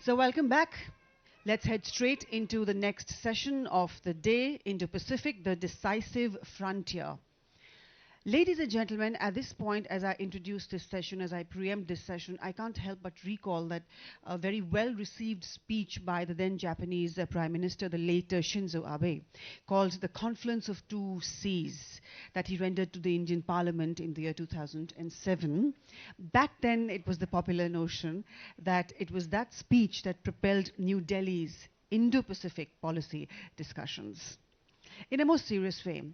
So welcome back. Let's head straight into the next session of the day, Indo-Pacific, the Decisive Frontier. Ladies and gentlemen, at this point, as I introduce this session, as I preempt this session, I can't help but recall that a very well-received speech by the then Japanese Prime Minister, the late Shinzo Abe, called The Confluence of Two Seas, that he rendered to the Indian Parliament in the year 2007. Back then, it was the popular notion that it was that speech that propelled New Delhi's Indo-Pacific policy discussions. In a more serious way,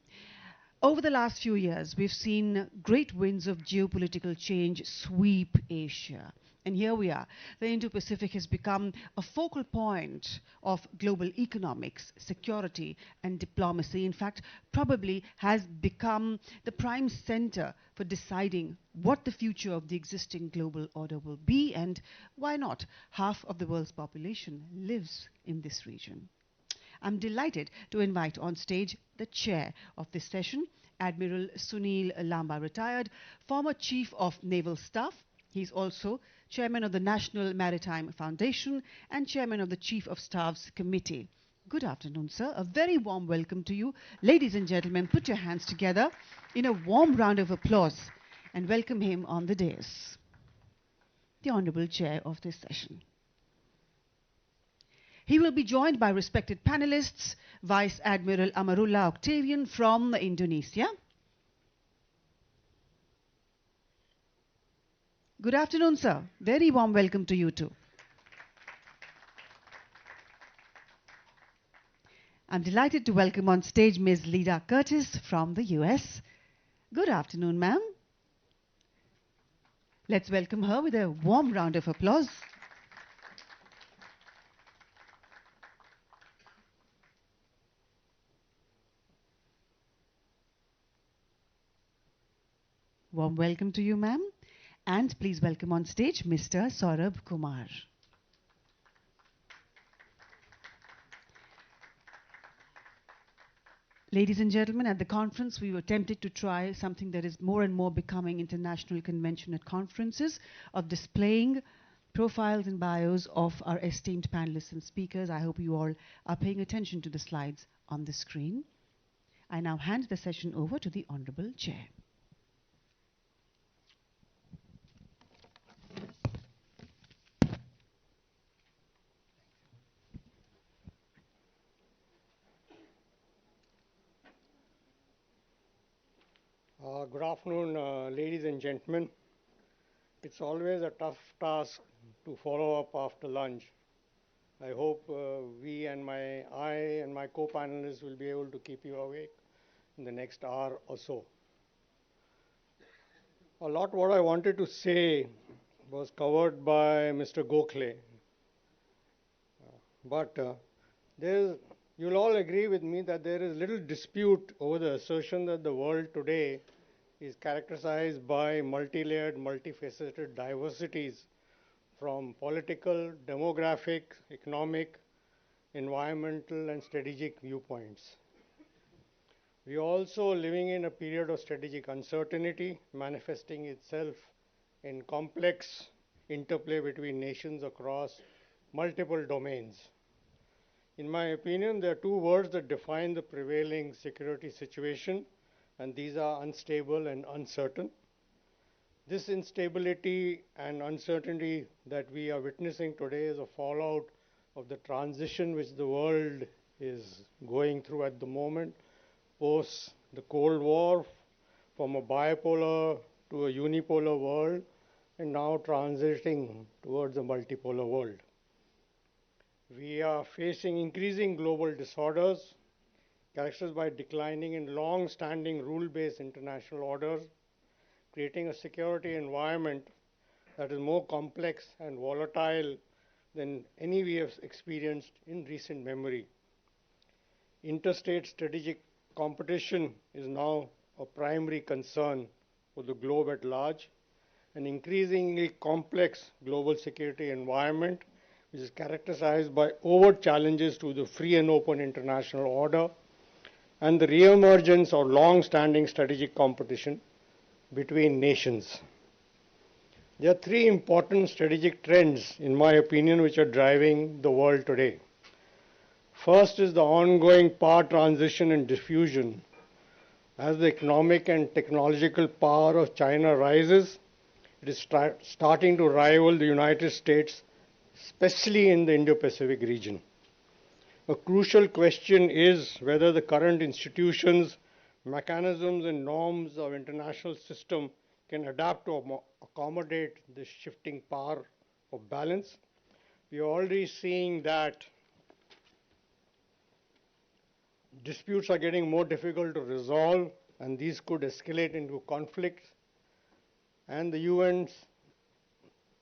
over the last few years, we've seen great winds of geopolitical change sweep Asia. And here we are. The Indo-Pacific has become a focal point of global economics, security, and diplomacy. In fact, probably has become the prime center for deciding what the future of the existing global order will be, and why not? Half of the world's population lives in this region. I'm delighted to invite on stage the chair of this session, Admiral Sunil Lamba, retired, former Chief of Naval Staff. He's also Chairman of the National Maritime Foundation and Chairman of the Chief of Staff's Committee. Good afternoon, sir. A very warm welcome to you. Ladies and gentlemen, put your hands together in a warm round of applause and welcome him on the dais. The Honorable Chair of this session. He will be joined by respected panelists, Vice Admiral Amarullah Octavian from Indonesia. Good afternoon, sir. Very warm welcome to you too. I'm delighted to welcome on stage Ms. Lida Curtis from the US. Good afternoon, ma'am. Let's welcome her with a warm round of applause. Warm welcome to you, ma'am. And please welcome on stage Mr. Saurabh Kumar. Ladies and gentlemen, at the conference, we were tempted to try something that is more and more becoming international convention at conferences of displaying profiles and bios of our esteemed panelists and speakers. I hope you all are paying attention to the slides on the screen. I now hand the session over to the Honorable Chair. Good afternoon, ladies and gentlemen. It's always a tough task to follow up after lunch. I hope I and my co-panelists will be able to keep you awake in the next hour or so. A lot what I wanted to say was covered by Mr. Gokhale. But you'll all agree with me that there is little dispute over the assertion that the world today is characterized by multi-layered, multifaceted diversities from political, demographic, economic, environmental, and strategic viewpoints. We are also living in a period of strategic uncertainty, manifesting itself in complex interplay between nations across multiple domains. In my opinion, there are two words that define the prevailing security situation, and these are unstable and uncertain. This instability and uncertainty that we are witnessing today is a fallout of the transition which the world is going through at the moment, post the Cold War, from a bipolar to a unipolar world, and now transiting towards a multipolar world. We are facing increasing global disorders, characterized by declining and long-standing rule-based international orders, creating a security environment that is more complex and volatile than any we have experienced in recent memory. Interstate strategic competition is now a primary concern for the globe at large. An increasingly complex global security environment which is characterized by overt challenges to the free and open international order and the reemergence of long-standing strategic competition between nations. There are three important strategic trends, in my opinion, which are driving the world today. First is the ongoing power transition and diffusion. As the economic and technological power of China rises, it is starting to rival the United States, especially in the Indo-Pacific region. A crucial question is whether the current institutions, mechanisms and norms of international system can adapt to accommodate this shifting power of balance. We are already seeing that disputes are getting more difficult to resolve, and these could escalate into conflicts. And the UN's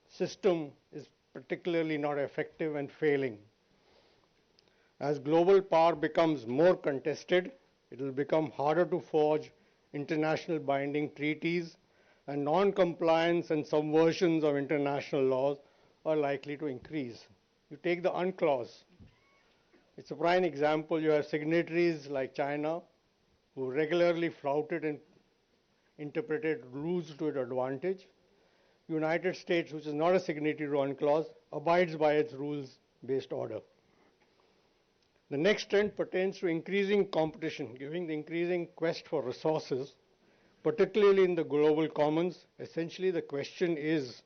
system is particularly not effective and failing. As global power becomes more contested, it will become harder to forge international binding treaties, and non-compliance and subversions of international laws are likely to increase. You take the UNCLOS. It's a prime example. You have signatories like China, who regularly flouted and interpreted rules to its advantage. United States, which is not a signatory to UNCLOS, abides by its rules-based order. The next trend pertains to increasing competition, given the increasing quest for resources, particularly in the global commons. Essentially, the question is,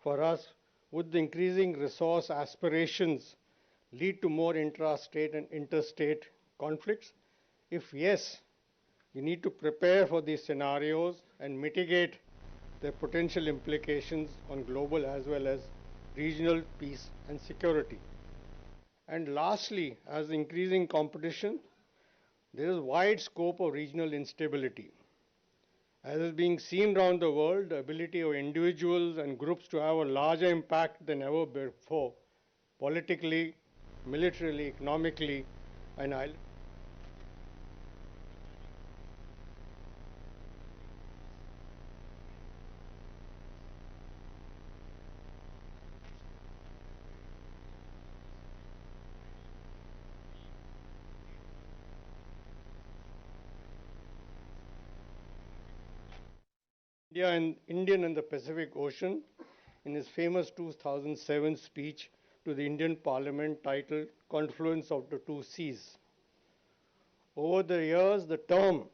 for us, would the increasing resource aspirations lead to more intra-state and interstate conflicts? If yes, we need to prepare for these scenarios and mitigate their potential implications on global as well as regional peace and security. And lastly, as increasing competition, there is wide scope of regional instability. As is being seen around the world, the ability of individuals and groups to have a larger impact than ever before, politically, militarily, economically, and India and Indian and the Pacific Ocean in his famous 2007 speech to the Indian Parliament titled Confluence of the Two Seas. Over the years, the term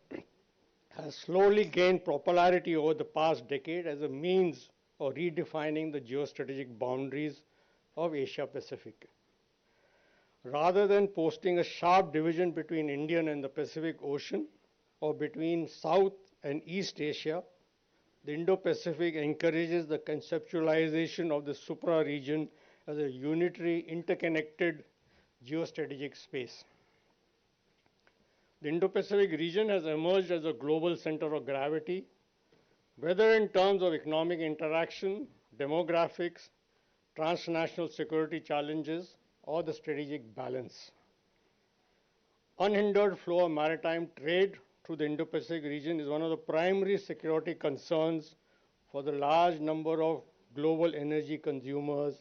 has slowly gained popularity over the past decade as a means of redefining the geostrategic boundaries of Asia Pacific. Rather than posting a sharp division between Indian and the Pacific Ocean or between South and East Asia, the Indo-Pacific encourages the conceptualization of the supra-region as a unitary, interconnected geostrategic space. The Indo-Pacific region has emerged as a global center of gravity, whether in terms of economic interaction, demographics, transnational security challenges, or the strategic balance. Unhindered flow of maritime trade through the Indo-Pacific region is one of the primary security concerns for the large number of global energy consumers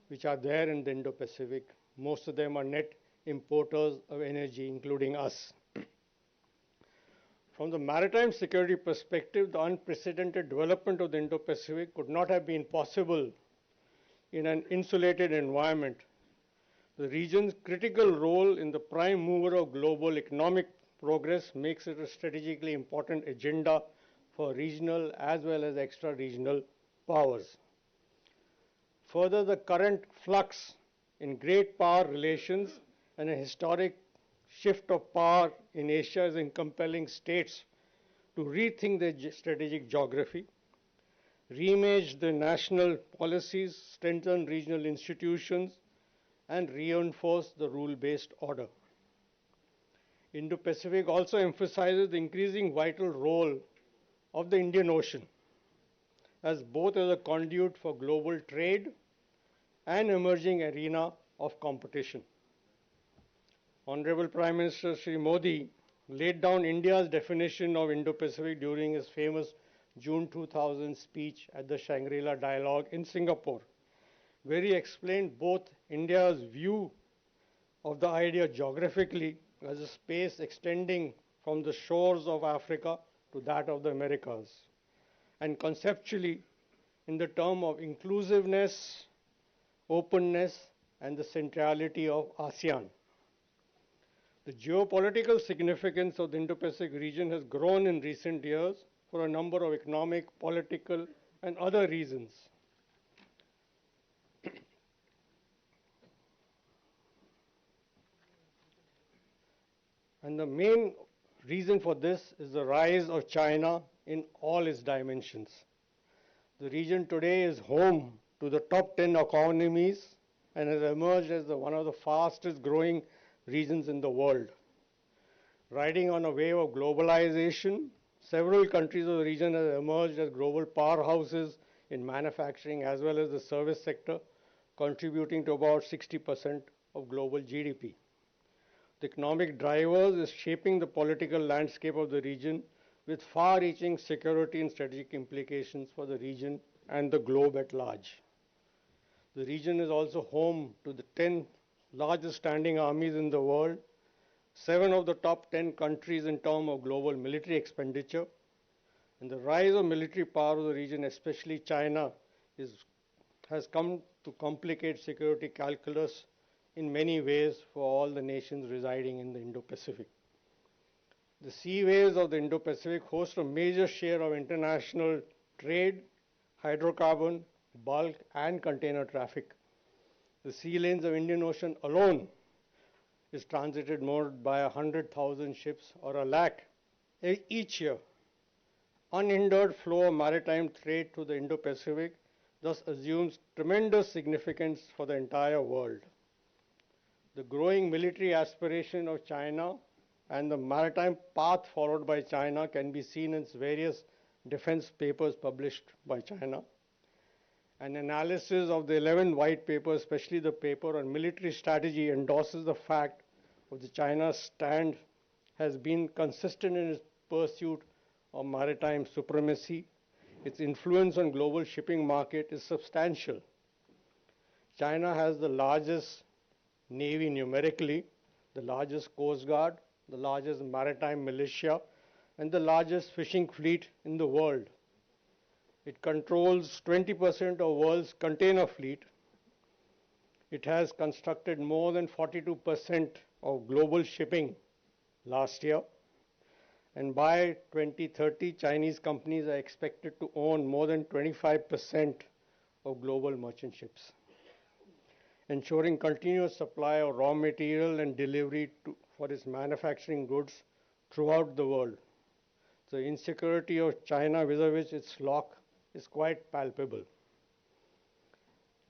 which are there in the Indo-Pacific. Most of them are net importers of energy, including us. From the maritime security perspective, the unprecedented development of the Indo-Pacific could not have been possible in an insulated environment. The region's critical role in the prime mover of global economic progress makes it a strategically important agenda for regional as well as extra-regional powers. Further, the current flux in great power relations and a historic shift of power in Asia is in compelling states to rethink their strategic geography, reimage their national policies, strengthen regional institutions, and reinforce the rule-based order. Indo-Pacific also emphasizes the increasing vital role of the Indian Ocean as both as a conduit for global trade and emerging arena of competition. Honorable Prime Minister Sri Modi laid down India's definition of Indo-Pacific during his famous June 2000 speech at the Shangri-La Dialogue in Singapore, where he explained both India's view of the idea geographically as a space extending from the shores of Africa to that of the Americas, and conceptually in the term of inclusiveness, openness, and the centrality of ASEAN. The geopolitical significance of the Indo-Pacific region has grown in recent years for a number of economic, political, and other reasons. And the main reason for this is the rise of China in all its dimensions. The region today is home to the top 10 economies and has emerged as one of the fastest growing regions in the world. Riding on a wave of globalization, several countries of the region have emerged as global powerhouses in manufacturing as well as the service sector, contributing to about 60% of global GDP. The economic drivers is shaping the political landscape of the region with far-reaching security and strategic implications for the region and the globe at large. The region is also home to the 10 largest standing armies in the world, 7 of the top 10 countries in terms of global military expenditure, and the rise of military power of the region, especially China, has come to complicate security calculus in many ways for all the nations residing in the Indo-Pacific. The seaways of the Indo-Pacific host a major share of international trade, hydrocarbon, bulk, and container traffic. The sea lanes of Indian Ocean alone is transited more by 100,000 ships or a lakh each year. Unhindered flow of maritime trade through the Indo-Pacific thus assumes tremendous significance for the entire world. The growing military aspiration of China and the maritime path followed by China can be seen in its various defense papers published by China. An analysis of the 11 white papers, especially the paper on military strategy, endorses the fact that China's stand has been consistent in its pursuit of maritime supremacy. Its influence on global shipping market is substantial. China has the largest navy numerically, the largest coast guard, the largest maritime militia, and the largest fishing fleet in the world. It controls 20% of world's container fleet. It has constructed more than 42% of global shipping last year. And by 2030, Chinese companies are expected to own more than 25% of global merchant ships, ensuring continuous supply of raw material and delivery for its manufacturing goods throughout the world. The insecurity of China vis-a-vis its lock is quite palpable.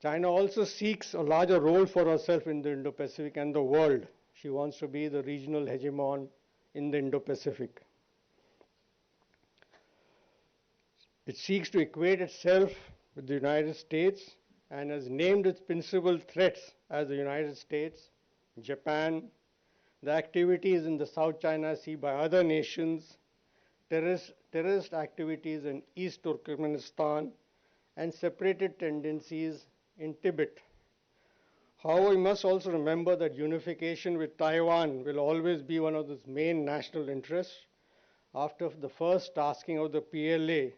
China also seeks a larger role for herself in the Indo-Pacific and the world. She wants to be the regional hegemon in the Indo-Pacific. It seeks to equate itself with the United States and has named its principal threats as the United States, Japan, the activities in the South China Sea by other nations, terrorist activities in East Turkmenistan, and separated tendencies in Tibet. However, we must also remember that unification with Taiwan will always be one of its main national interests after the first tasking of the PLA,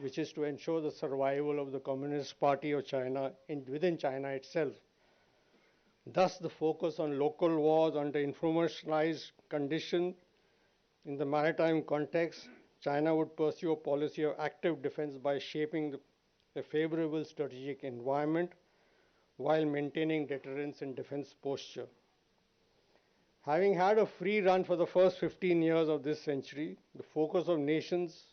which is to ensure the survival of the Communist Party of China within China itself. Thus, the focus on local wars under informationalized conditions in the maritime context, China would pursue a policy of active defense by shaping a favorable strategic environment while maintaining deterrence and defense posture. Having had a free run for the first 15 years of this century, the focus of nations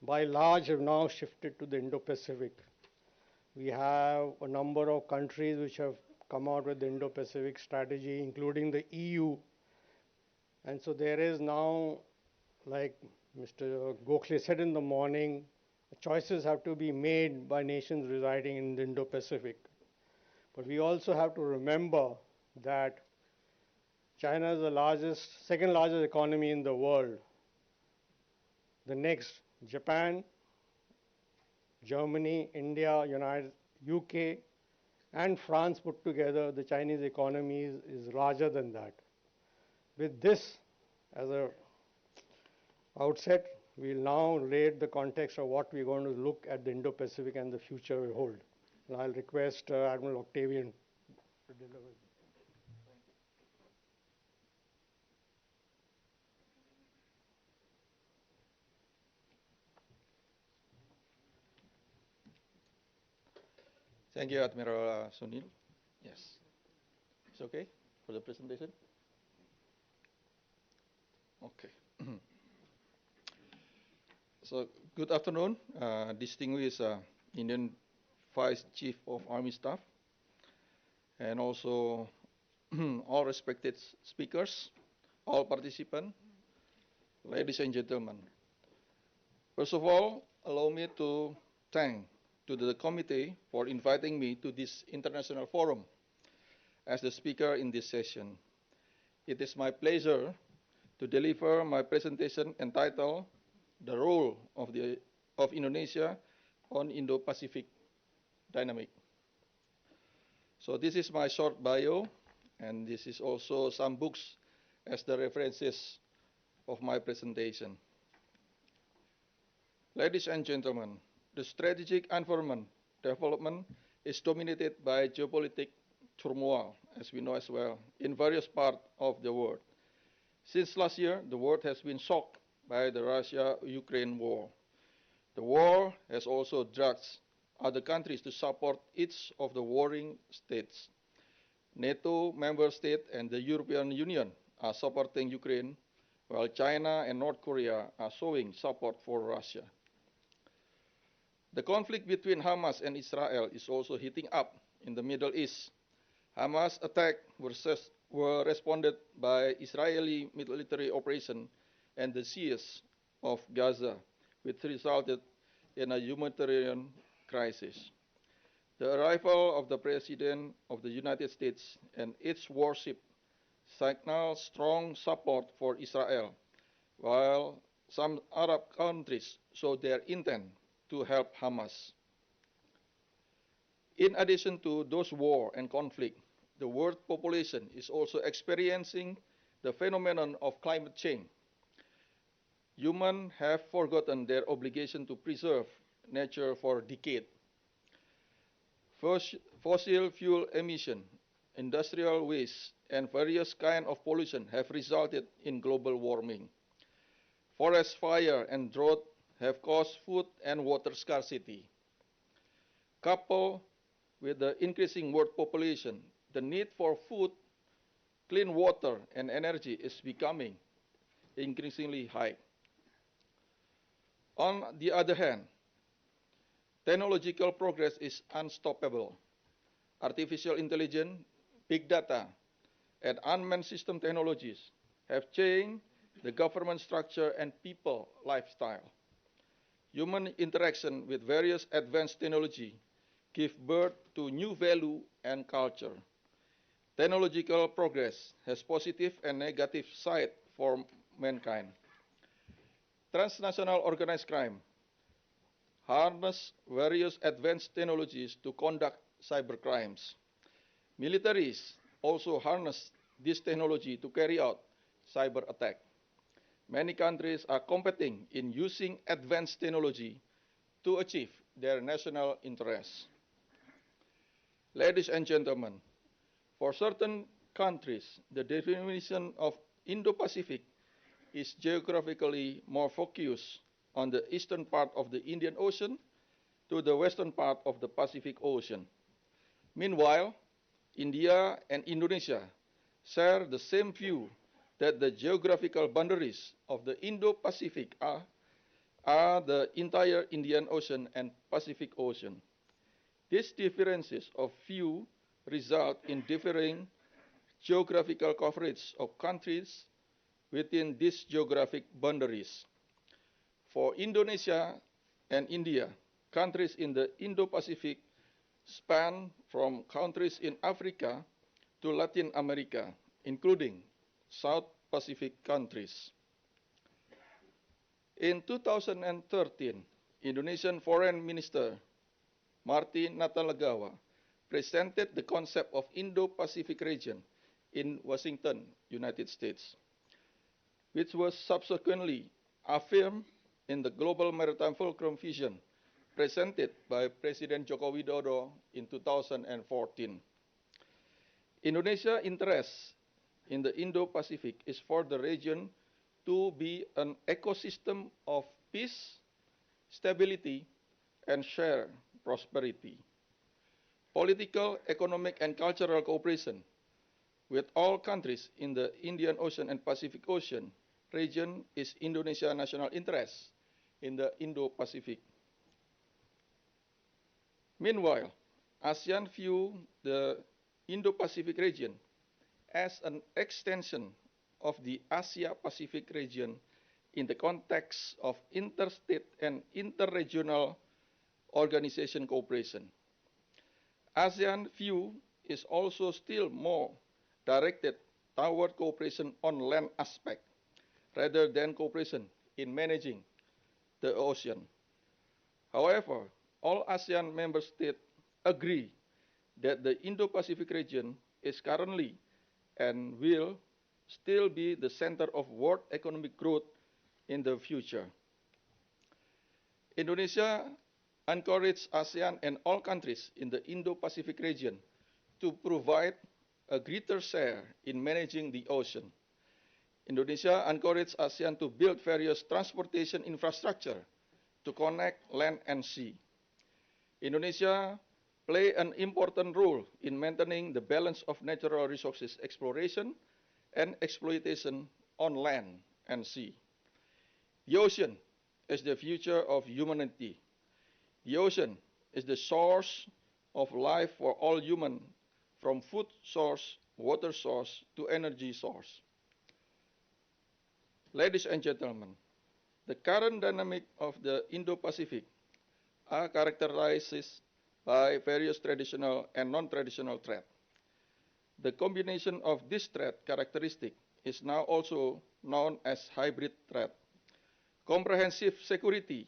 by large have now shifted to the Indo-Pacific. We have a number of countries which have come out with the Indo-Pacific strategy, including the EU. And so there is now, like Mr. Gokhale said in the morning, choices have to be made by nations residing in the Indo-Pacific. But we also have to remember that China is the second largest economy in the world. The next, Japan, Germany, India, UK, and France put together, the Chinese economy is larger than that. With this as an outset, we'll now lay the context of what we're going to look at the Indo-Pacific and the future will hold. And I'll request Admiral Octavian to deliver. Thank you, Admiral Sunil. Yes. It's okay for the presentation? Okay. So, good afternoon, distinguished Indian Vice Chief of Army Staff, and also all respected speakers, all participants, ladies and gentlemen. First of all, allow me to thank to the committee for inviting me to this international forum as the speaker in this session. It is my pleasure to deliver my presentation entitled The Role of Indonesia on Indo-Pacific Dynamic. So this is my short bio, and this is also some books as the references of my presentation. Ladies and gentlemen, the strategic environment development is dominated by geopolitical turmoil, as we know as well, in various parts of the world. Since last year, the world has been shocked by the Russia-Ukraine war. The war has also dragged other countries to support each of the warring states. NATO member states and the European Union are supporting Ukraine, while China and North Korea are showing support for Russia. The conflict between Hamas and Israel is also heating up in the Middle East. Hamas attacks were responded by Israeli military operation and the siege of Gaza, which resulted in a humanitarian crisis. The arrival of the President of the United States and its warship signaled strong support for Israel, while some Arab countries showed their intent to help Hamas. In addition to those war and conflict, the world population is also experiencing the phenomenon of climate change. Humans have forgotten their obligation to preserve nature for decades. Fossil fuel emission, industrial waste, and various kinds of pollution have resulted in global warming. Forest fire and drought have caused food and water scarcity. Coupled with the increasing world population, the need for food, clean water, and energy is becoming increasingly high. On the other hand, technological progress is unstoppable. Artificial intelligence, big data, and unmanned system technologies have changed the government structure and people lifestyle. Human interaction with various advanced technology give birth to new value and culture. Technological progress has positive and negative side for mankind. Transnational organized crime harness various advanced technologies to conduct cyber crimes. Militaries also harness this technology to carry out cyber attack. Many countries are competing in using advanced technology to achieve their national interests. Ladies and gentlemen, for certain countries, the definition of Indo-Pacific is geographically more focused on the eastern part of the Indian Ocean to the western part of the Pacific Ocean. Meanwhile, India and Indonesia share the same view that the geographical boundaries of the Indo-Pacific are the entire Indian Ocean and Pacific Ocean. These differences of view result in differing geographical coverage of countries within these geographic boundaries. For Indonesia and India, countries in the Indo-Pacific span from countries in Africa to Latin America, including South Pacific countries. In 2013, Indonesian Foreign Minister Martin Natalegawa presented the concept of Indo-Pacific region in Washington, United States, which was subsequently affirmed in the Global Maritime Fulcrum Vision presented by President Joko Widodo in 2014. Indonesia's interest in the Indo-Pacific is for the region to be an ecosystem of peace, stability, and shared prosperity. Political, economic, and cultural cooperation with all countries in the Indian Ocean and Pacific Ocean region is Indonesia's national interest in the Indo-Pacific. Meanwhile, ASEAN views the Indo-Pacific region as an extension of the Asia-Pacific region in the context of interstate and interregional organization cooperation. ASEAN view is also still more directed toward cooperation on land aspect rather than cooperation in managing the ocean. However, all ASEAN member states agree that the Indo-Pacific region is currently and will still be the center of world economic growth in the future. Indonesia encourages ASEAN and all countries in the Indo-Pacific region to provide a greater share in managing the ocean. Indonesia encourages ASEAN to build various transportation infrastructure to connect land and sea. Indonesia play an important role in maintaining the balance of natural resources exploration and exploitation on land and sea. The ocean is the future of humanity. The ocean is the source of life for all humans, from food source, water source, to energy source. Ladies and gentlemen, the current dynamic of the Indo-Pacific are characterized by various traditional and non-traditional threats. The combination of this threat characteristic is now also known as hybrid threat. Comprehensive security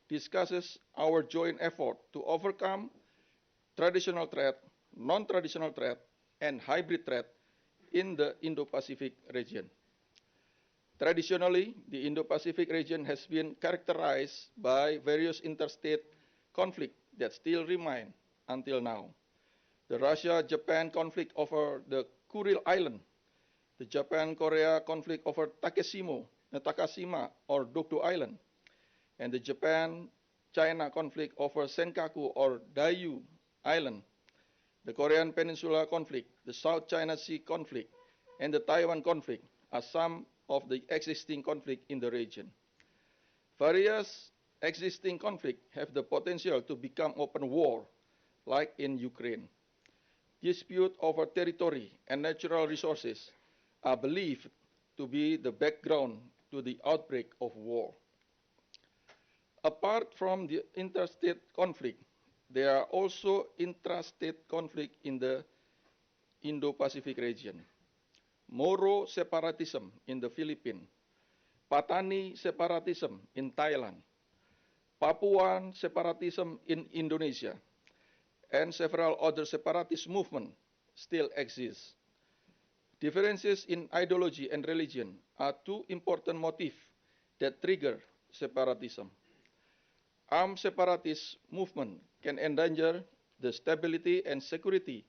discusses our joint effort to overcome traditional threat, non-traditional threat, and hybrid threat in the Indo-Pacific region. Traditionally, the Indo-Pacific region has been characterized by various interstate conflicts that still remain until now. The Russia-Japan conflict over the Kuril Island, the Japan-Korea conflict over Takashima or Dokdo Island, and the Japan-China conflict over Senkaku or Diaoyu Island, the Korean Peninsula conflict, the South China Sea conflict, and the Taiwan conflict are some of the existing conflicts in the region. Various existing conflicts have the potential to become open war, like in Ukraine. Disputes over territory and natural resources are believed to be the background to the outbreak of war. Apart from the interstate conflict, there are also intrastate conflicts in the Indo-Pacific region. Moro separatism in the Philippines, Patani separatism in Thailand, Papuan separatism in Indonesia, and several other separatist movements still exist. Differences in ideology and religion are two important motifs that trigger separatism. Armed separatist movement can endanger the stability and security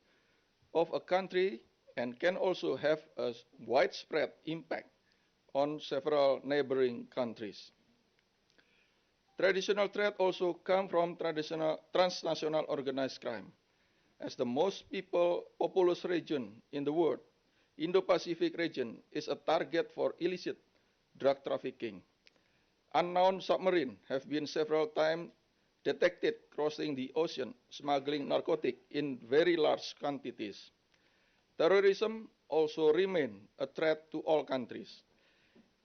of a country and can also have a widespread impact on several neighboring countries. Traditional threats also come from transnational organized crime. As the most populous region in the world, Indo-Pacific region is a target for illicit drug trafficking. Unknown submarines have been several times detected crossing the ocean, smuggling narcotics in very large quantities. Terrorism also remains a threat to all countries.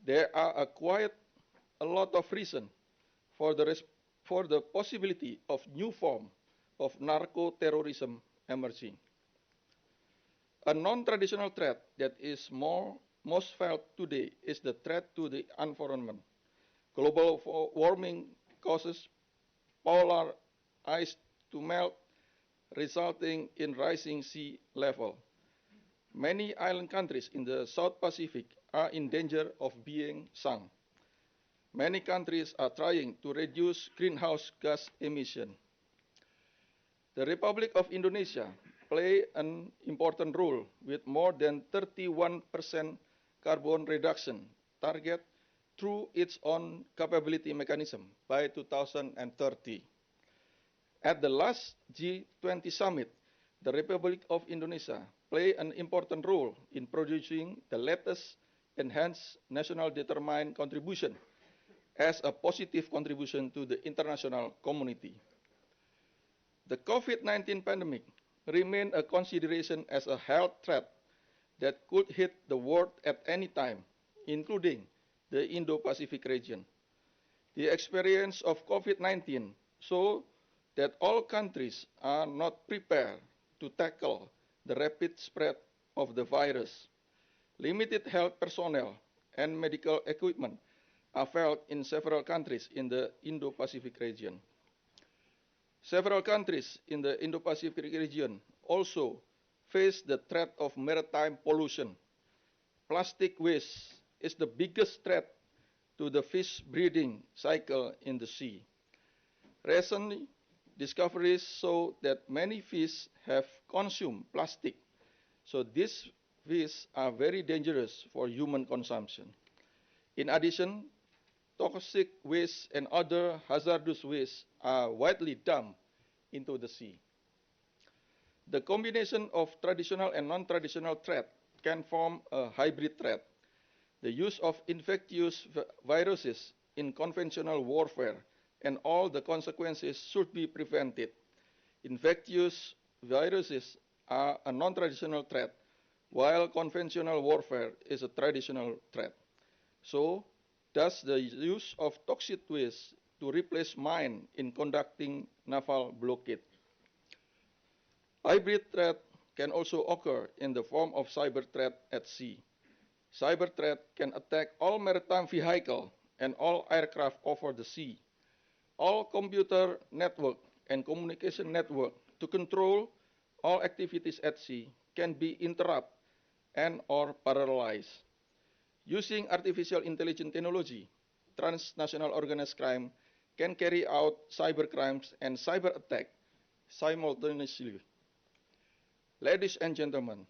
There are quite a lot of reasons for the possibility of new form of narco-terrorism emerging. A non-traditional threat that is most felt today is the threat to the environment. Global warming causes polar ice to melt, resulting in rising sea level. Many island countries in the South Pacific are in danger of being sunk. many countries are trying to reduce greenhouse gas emission. The Republic of Indonesia play an important role with more than 31% carbon reduction target through its own capability mechanism by 2030. At the last G20 summit, the Republic of Indonesia played an important role in producing the latest enhanced national determined contribution as a positive contribution to the international community. The COVID-19 pandemic remained a consideration as a health threat that could hit the world at any time, including the Indo-Pacific region. The experience of COVID-19 show that all countries are not prepared to tackle the rapid spread of the virus. Limited health personnel and medical equipment are felt in several countries in the Indo-Pacific region. Several countries in the Indo-Pacific region also face the threat of maritime pollution. Plastic waste is the biggest threat to the fish breeding cycle in the sea. Recently, discoveries show that many fish have consumed plastic, so these fish are very dangerous for human consumption. In addition, toxic waste and other hazardous waste are widely dumped into the sea. The combination of traditional and non-traditional threat can form a hybrid threat. The use of infectious viruses in conventional warfare and all the consequences should be prevented. Infectious viruses are a non-traditional threat, while conventional warfare is a traditional threat. So, does the use of toxic waste to replace mine in conducting naval blockade. Hybrid threat can also occur in the form of cyber threat at sea. Cyber threat can attack all maritime vehicles and all aircraft over the sea. All computer network and communication network to control all activities at sea can be interrupted and or paralyzed. Using artificial intelligence technology, transnational organized crime can carry out cyber crimes and cyber attack simultaneously. Ladies and gentlemen,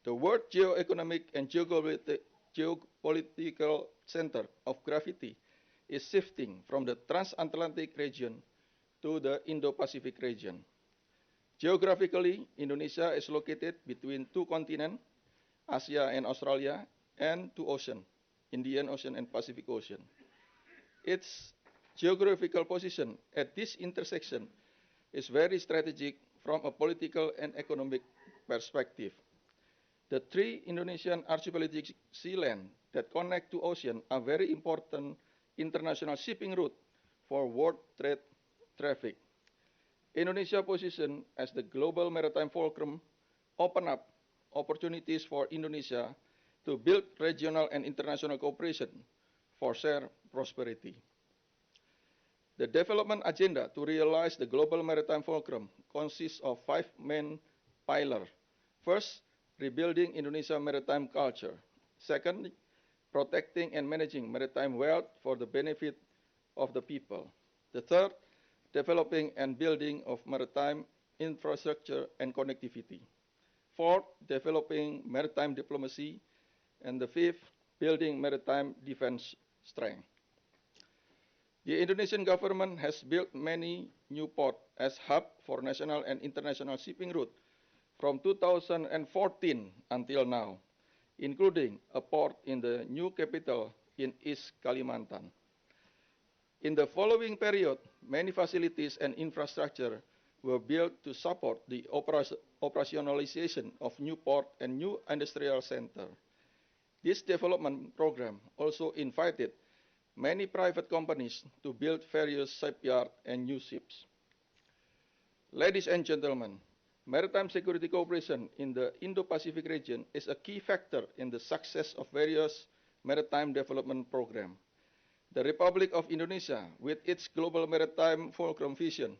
the world geoeconomic and geopolitical center of gravity is shifting from the transatlantic region to the Indo-Pacific region. Geographically, Indonesia is located between two continents, Asia and Australia, and two oceans, Indian Ocean and Pacific Ocean. Its geographical position at this intersection is very strategic from a political and economic perspective. The three Indonesian archipelagic sea land that connect to ocean are very important international shipping route for world trade traffic. Indonesia's position as the global maritime fulcrum open up opportunities for Indonesia to build regional and international cooperation for shared prosperity. The development agenda to realize the global maritime fulcrum consists of 5 main pillars. First, rebuilding Indonesia's maritime culture. Second, protecting and managing maritime wealth for the benefit of the people. The third, developing and building of maritime infrastructure and connectivity. Fourth, developing maritime diplomacy. And the fifth, building maritime defense strength. The Indonesian government has built many new ports as hubs for national and international shipping routes from 2014 until now, including a port in the new capital in East Kalimantan. In the following period, many facilities and infrastructure were built to support the operationalization of new port and new industrial center. This development program also invited many private companies to build various shipyards and new ships. Ladies and gentlemen, maritime security cooperation in the Indo-Pacific region is a key factor in the success of various maritime development programs. The Republic of Indonesia, with its global maritime fulcrum vision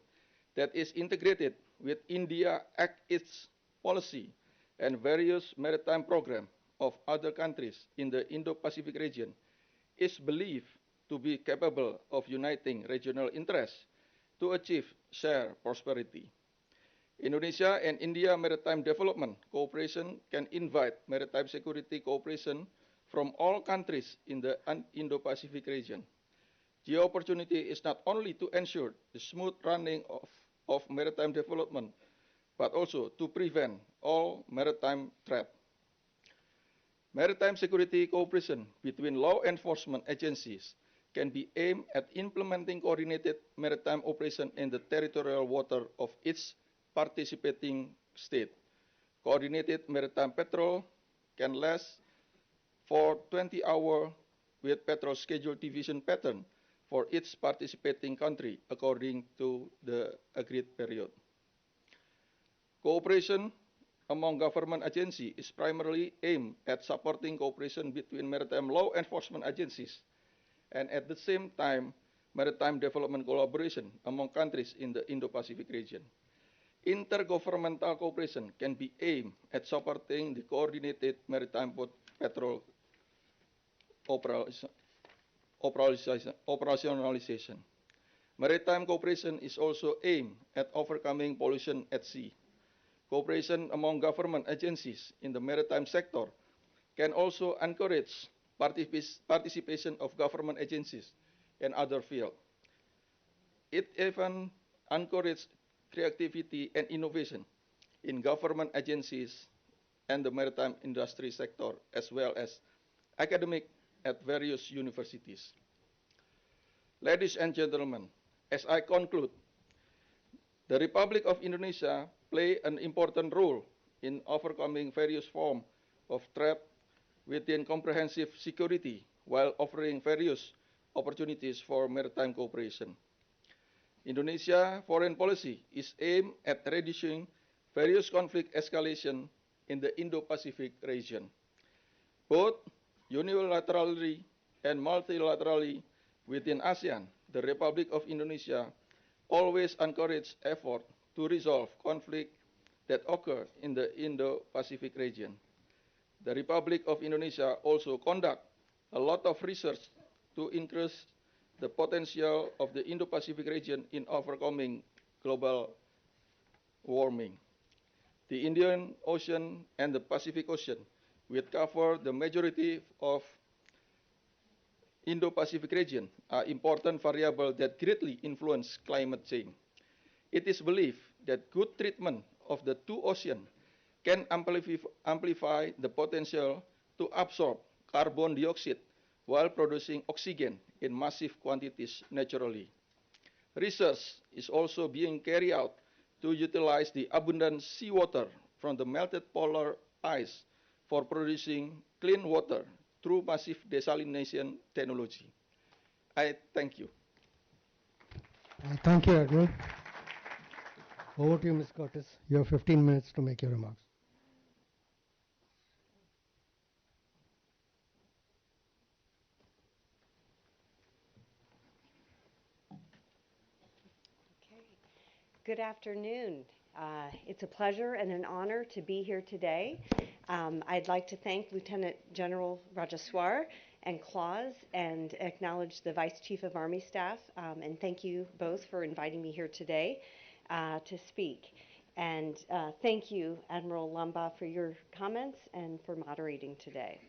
that is integrated with India Act its policy and various maritime programs of other countries in the Indo-Pacific region, is believed to be capable of uniting regional interests to achieve shared prosperity. Indonesia and India Maritime Development Cooperation can invite maritime security cooperation from all countries in the Indo-Pacific region. The opportunity is not only to ensure the smooth running of maritime development, but also to prevent all maritime threat. Maritime security cooperation between law enforcement agencies can be aimed at implementing coordinated maritime operation in the territorial water of each participating state. Coordinated maritime patrol can last for 20 hours with patrol schedule division pattern for each participating country according to the agreed period. Cooperation among government agencies is primarily aimed at supporting cooperation between maritime law enforcement agencies and at the same time maritime development collaboration among countries in the Indo-Pacific region. Intergovernmental cooperation can be aimed at supporting the coordinated maritime patrol operationalization. Maritime cooperation is also aimed at overcoming pollution at sea. Cooperation among government agencies in the maritime sector can also encourage participation of government agencies and other fields. It even encourages creativity and innovation in government agencies and the maritime industry sector, as well as academic at various universities. Ladies and gentlemen, as I conclude, the Republic of Indonesia play an important role in overcoming various forms of threat within comprehensive security while offering various opportunities for maritime cooperation. Indonesia foreign policy is aimed at reducing various conflict escalation in the Indo-Pacific region. Both unilaterally and multilaterally within ASEAN, the Republic of Indonesia always encourage effort to resolve conflict that occur in the Indo-Pacific region. The Republic of Indonesia also conduct a lot of research to increase the potential of the Indo-Pacific region in overcoming global warming. The Indian Ocean and the Pacific Ocean, which cover the majority of Indo-Pacific region, are important variables that greatly influence climate change. It is believed that good treatment of the two oceans can amplify the potential to absorb carbon dioxide while producing oxygen in massive quantities naturally. Research is also being carried out to utilize the abundant seawater from the melted polar ice for producing clean water through massive desalination technology. I thank you. Thank you, Admiral. Over to you, Ms. Curtis. You have 15 minutes to make your remarks. Okay. Good afternoon. It's a pleasure and an honor to be here today. I'd like to thank Lieutenant General Rajaswar and Claus and acknowledge the Vice Chief of Army Staff, and thank you both for inviting me here today to speak. And thank you, Admiral Lamba, for your comments and for moderating today.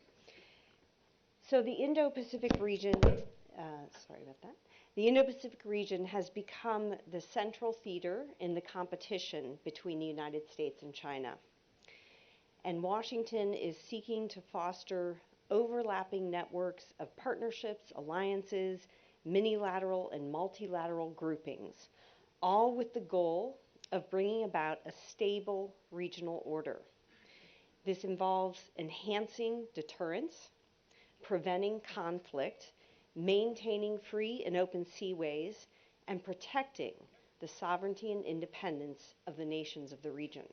So the Indo-Pacific region, sorry about that. The Indo-Pacific region has become the central theater in the competition between the United States and China. And Washington is seeking to foster overlapping networks of partnerships, alliances, minilateral and multilateral groupings, all with the goal of bringing about a stable regional order. This involves enhancing deterrence, preventing conflict, maintaining free and open seaways, and protecting the sovereignty and independence of the nations of the region.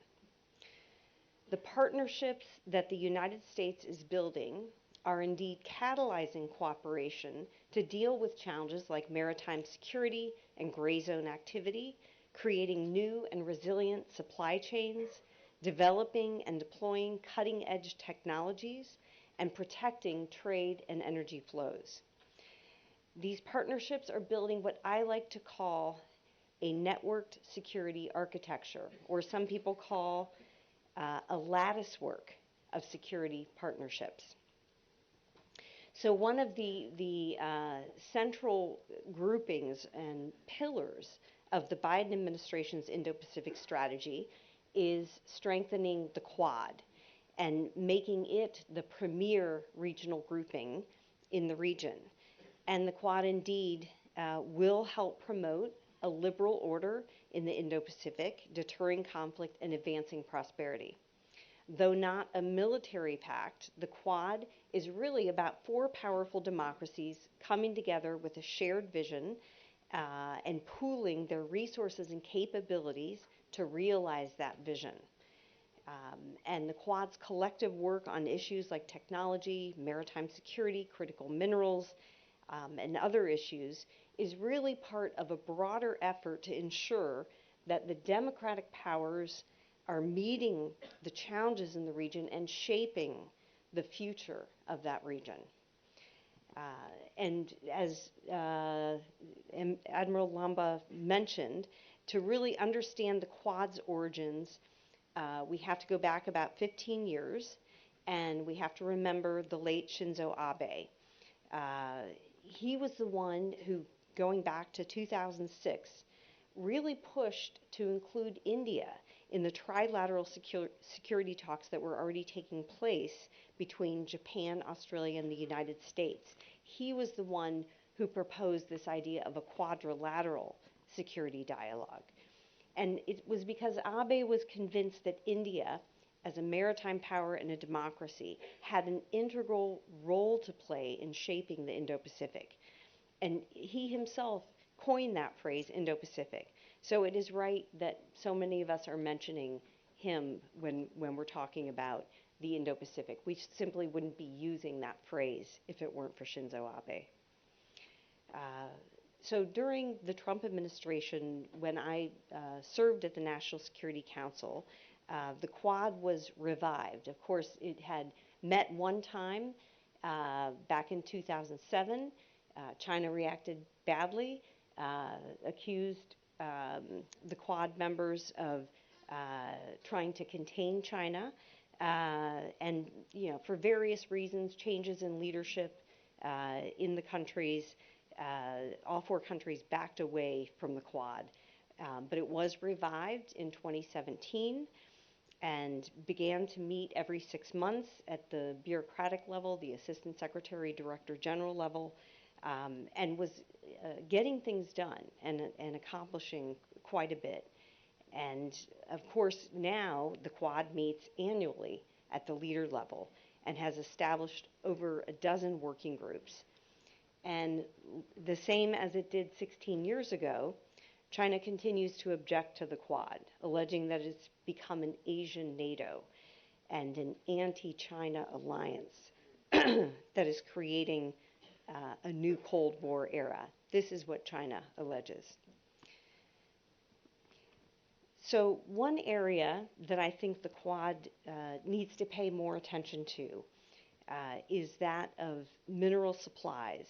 The partnerships that the United States is building are indeed catalyzing cooperation to deal with challenges like maritime security and gray zone activity, creating new and resilient supply chains, developing and deploying cutting-edge technologies, and protecting trade and energy flows. These partnerships are building what I like to call a networked security architecture, or some people call a lattice work of security partnerships. So one of the central groupings and pillars of the Biden administration's Indo-Pacific strategy is strengthening the Quad and making it the premier regional grouping in the region. And the Quad indeed will help promote a liberal order in the Indo-Pacific, deterring conflict and advancing prosperity. Though not a military pact, the Quad is really about four powerful democracies coming together with a shared vision and pooling their resources and capabilities to realize that vision. And the Quad's collective work on issues like technology, maritime security, critical minerals, and other issues is really part of a broader effort to ensure that the democratic powers are meeting the challenges in the region and shaping the future of that region. And as Admiral Lamba mentioned, to really understand the Quad's origins, we have to go back about 15 years, and we have to remember the late Shinzo Abe. He was the one who, going back to 2006, really pushed to include India in the trilateral security talks that were already taking place between Japan, Australia, and the United States. He was the one who proposed this idea of a quadrilateral security dialogue. And it was because Abe was convinced that India, as a maritime power and a democracy, had an integral role to play in shaping the Indo-Pacific. And he himself coined that phrase, Indo-Pacific. So it is right that so many of us are mentioning him when we're talking about the Indo-Pacific. We simply wouldn't be using that phrase if it weren't for Shinzo Abe. So during the Trump administration, when I served at the National Security Council, the Quad was revived. Of course, it had met one time back in 2007. China reacted badly, accused the Quad members of trying to contain China, and for various reasons, changes in leadership in the countries, all four countries backed away from the Quad. But it was revived in 2017 and began to meet every 6 months at the bureaucratic level, the Assistant Secretary, Director General level, and was getting things done and accomplishing quite a bit. And of course, now the Quad meets annually at the leader level and has established over a dozen working groups. And the same as it did 16 years ago, China continues to object to the Quad, alleging that it's become an Asian NATO and an anti-China alliance that is creating a new Cold War era. This is what China alleges. So one area that I think the Quad needs to pay more attention to is that of mineral supplies,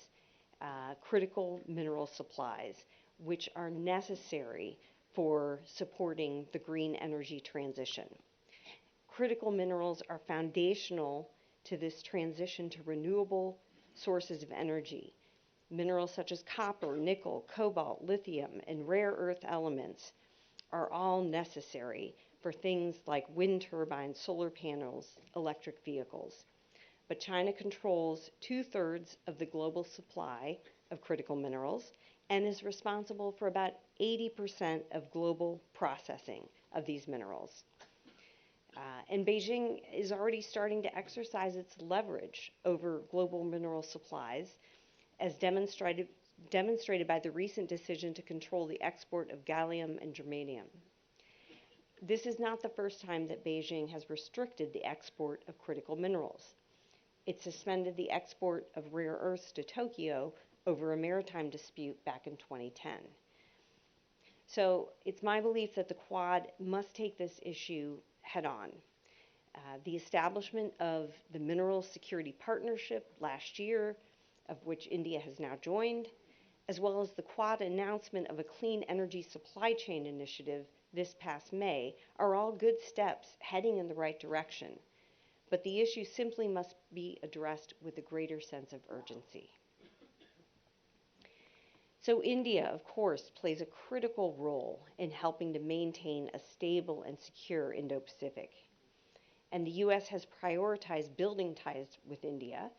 critical mineral supplies, which are necessary for supporting the green energy transition. Critical minerals are foundational to this transition to renewable sources of energy. Minerals such as copper, nickel, cobalt, lithium, and rare earth elements are all necessary for things like wind turbines, solar panels, electric vehicles. But China controls 2/3 of the global supply of critical minerals and is responsible for about 80% of global processing of these minerals. And Beijing is already starting to exercise its leverage over global mineral supplies, as demonstrated by the recent decision to control the export of gallium and germanium. This is not the first time that Beijing has restricted the export of critical minerals. It suspended the export of rare earths to Tokyo over a maritime dispute back in 2010. So it's my belief that the Quad must take this issue head on. The establishment of the Mineral Security Partnership last year of which India has now joined, as well as the Quad announcement of a clean energy supply chain initiative this past May, are all good steps heading in the right direction. But the issue simply must be addressed with a greater sense of urgency. So India, of course, plays a critical role in helping to maintain a stable and secure Indo-Pacific. And the U.S. has prioritized building ties with India,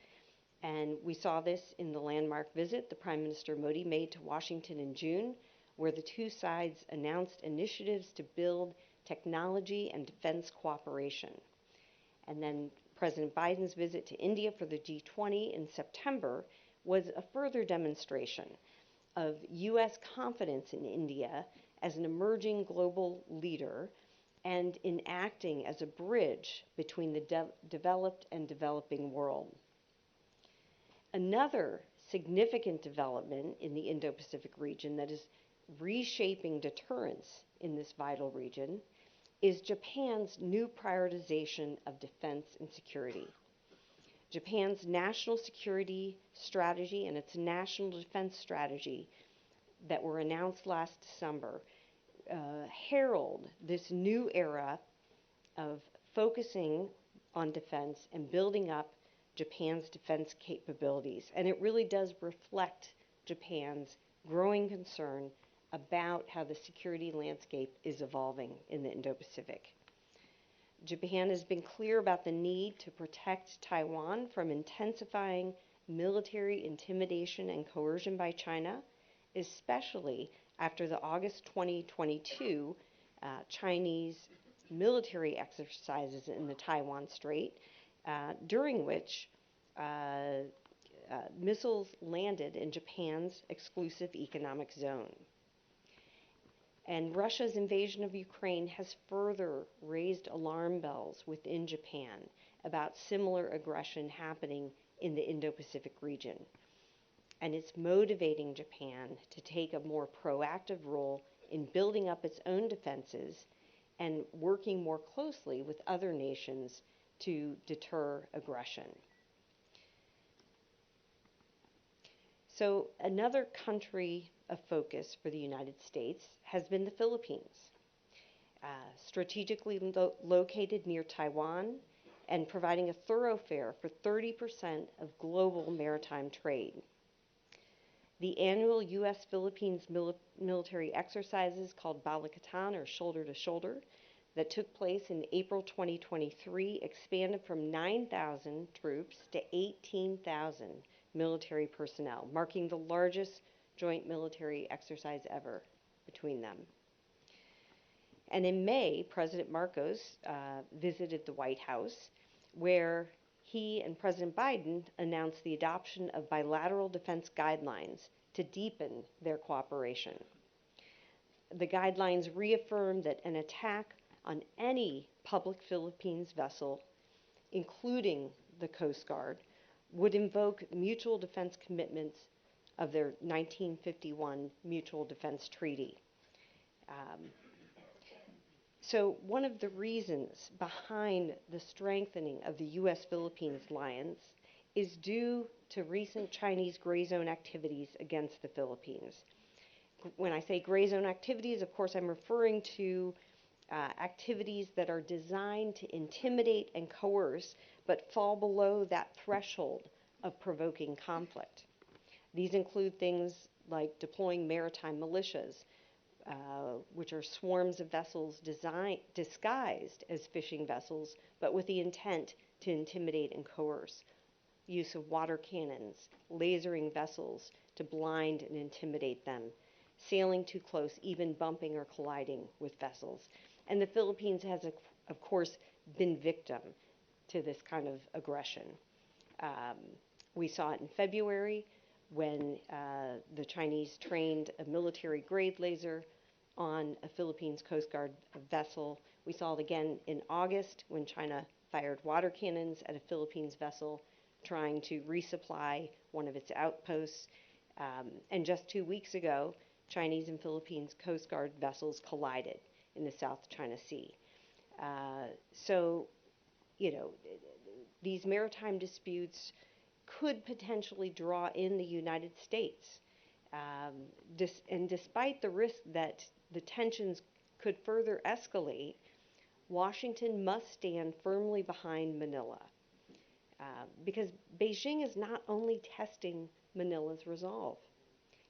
and we saw this in the landmark visit the Prime Minister Modi made to Washington in June, where the two sides announced initiatives to build technology and defense cooperation. And then President Biden's visit to India for the G20 in September was a further demonstration of U.S. confidence in India as an emerging global leader and in acting as a bridge between the developed and developing world. Another significant development in the Indo-Pacific region that is reshaping deterrence in this vital region is Japan's new prioritization of defense and security. Japan's national security strategy and its national defense strategy that were announced last December herald this new era of focusing on defense and building up Japan's defense capabilities. And it really does reflect Japan's growing concern about how the security landscape is evolving in the Indo-Pacific. Japan has been clear about the need to protect Taiwan from intensifying military intimidation and coercion by China, especially after the August 2022 Chinese military exercises in the Taiwan Strait, during which missiles landed in Japan's exclusive economic zone. And Russia's invasion of Ukraine has further raised alarm bells within Japan about similar aggression happening in the Indo-Pacific region. And it's motivating Japan to take a more proactive role in building up its own defenses and working more closely with other nations to deter aggression. So another country of focus for the United States has been the Philippines, strategically located near Taiwan and providing a thoroughfare for 30% of global maritime trade. The annual U.S.-Philippines military exercises called Balikatan, or Shoulder to Shoulder, that took place in April 2023 expanded from 9,000 troops to 18,000 military personnel, marking the largest joint military exercise ever between them. And in May, President Marcos visited the White House, where he and President Biden announced the adoption of bilateral defense guidelines to deepen their cooperation. The guidelines reaffirm that an attack on any public Philippines vessel, including the Coast Guard, would invoke mutual defense commitments of their 1951 Mutual Defense Treaty. So one of the reasons behind the strengthening of the U.S.-Philippines alliance is due to recent Chinese gray zone activities against the Philippines. When I say gray zone activities, of course, I'm referring to activities that are designed to intimidate and coerce, but fall below that threshold of provoking conflict. These include things like deploying maritime militias, which are swarms of vessels disguised as fishing vessels, but with the intent to intimidate and coerce. Use of water cannons, lasering vessels to blind and intimidate them, sailing too close, even bumping or colliding with vessels. And the Philippines has, of course, been victim to this kind of aggression. We saw it in February when the Chinese trained a military-grade laser on a Philippines Coast Guard vessel. We saw it again in August when China fired water cannons at a Philippines vessel trying to resupply one of its outposts. And just 2 weeks ago, Chinese and Philippines Coast Guard vessels collided in the South China Sea. So, you know, these maritime disputes could potentially draw in the United States. And despite the risk that the tensions could further escalate, Washington must stand firmly behind Manila, because Beijing is not only testing Manila's resolve,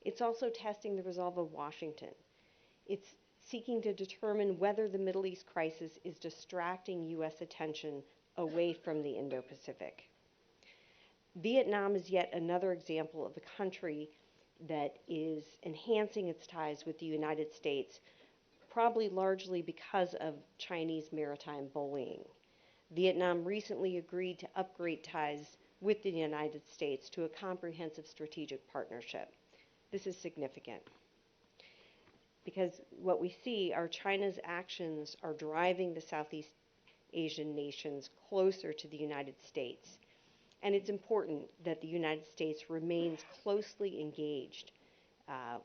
it's also testing the resolve of Washington. It's seeking to determine whether the Middle East crisis is distracting U.S. attention away from the Indo-Pacific. Vietnam is yet another example of a country that is enhancing its ties with the United States, probably largely because of Chinese maritime bullying. Vietnam recently agreed to upgrade ties with the United States to a comprehensive strategic partnership. This is significant because what we see are China's actions are driving the Southeast Asian nations closer to the United States. And it's important that the United States remains closely engaged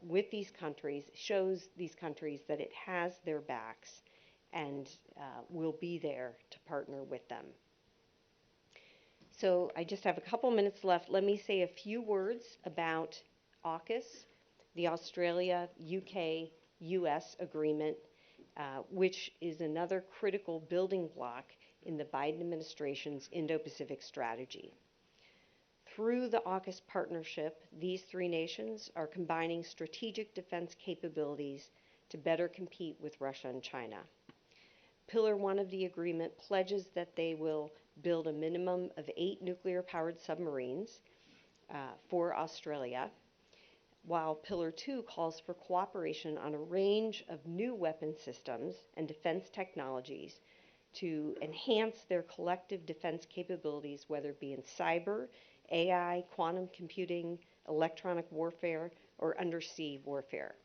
with these countries, shows these countries that it has their backs and will be there to partner with them. So I just have a couple minutes left. Let me say a few words about AUKUS, the Australia-UK-US agreement, which is another critical building block in the Biden administration's Indo-Pacific strategy. Through the AUKUS partnership, these three nations are combining strategic defense capabilities to better compete with Russia and China. Pillar 1 of the agreement pledges that they will build a minimum of 8 nuclear-powered submarines for Australia, while Pillar 2 calls for cooperation on a range of new weapon systems and defense technologies to enhance their collective defense capabilities, whether it be in cyber, AI, quantum computing, electronic warfare, or undersea warfare.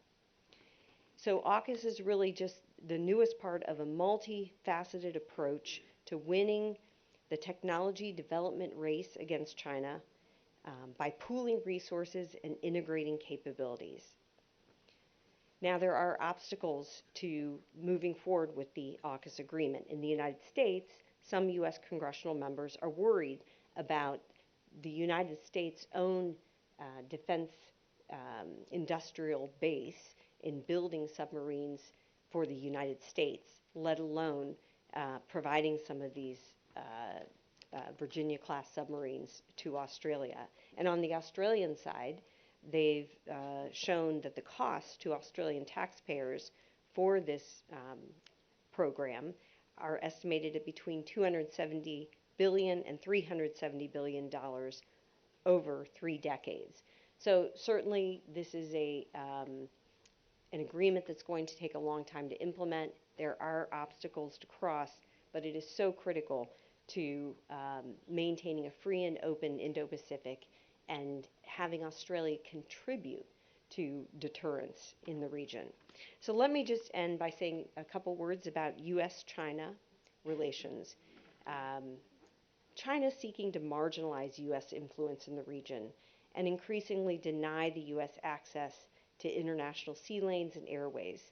So AUKUS is really just the newest part of a multifaceted approach to winning the technology development race against China by pooling resources and integrating capabilities. Now, there are obstacles to moving forward with the AUKUS agreement. In the United States, some U.S. congressional members are worried about the United States' own defense industrial base in building submarines for the United States, let alone providing some of these Virginia-class submarines to Australia. And on the Australian side, they've shown that the costs to Australian taxpayers for this program are estimated at between $270 billion and $370 billion over 3 decades. So certainly this is an agreement that's going to take a long time to implement. There are obstacles to cross, but it is so critical to maintaining a free and open Indo-Pacific and having Australia contribute to deterrence in the region. So let me just end by saying a couple words about U.S.-China relations. China is seeking to marginalize U.S. influence in the region and increasingly deny the U.S. access to international sea lanes and airways.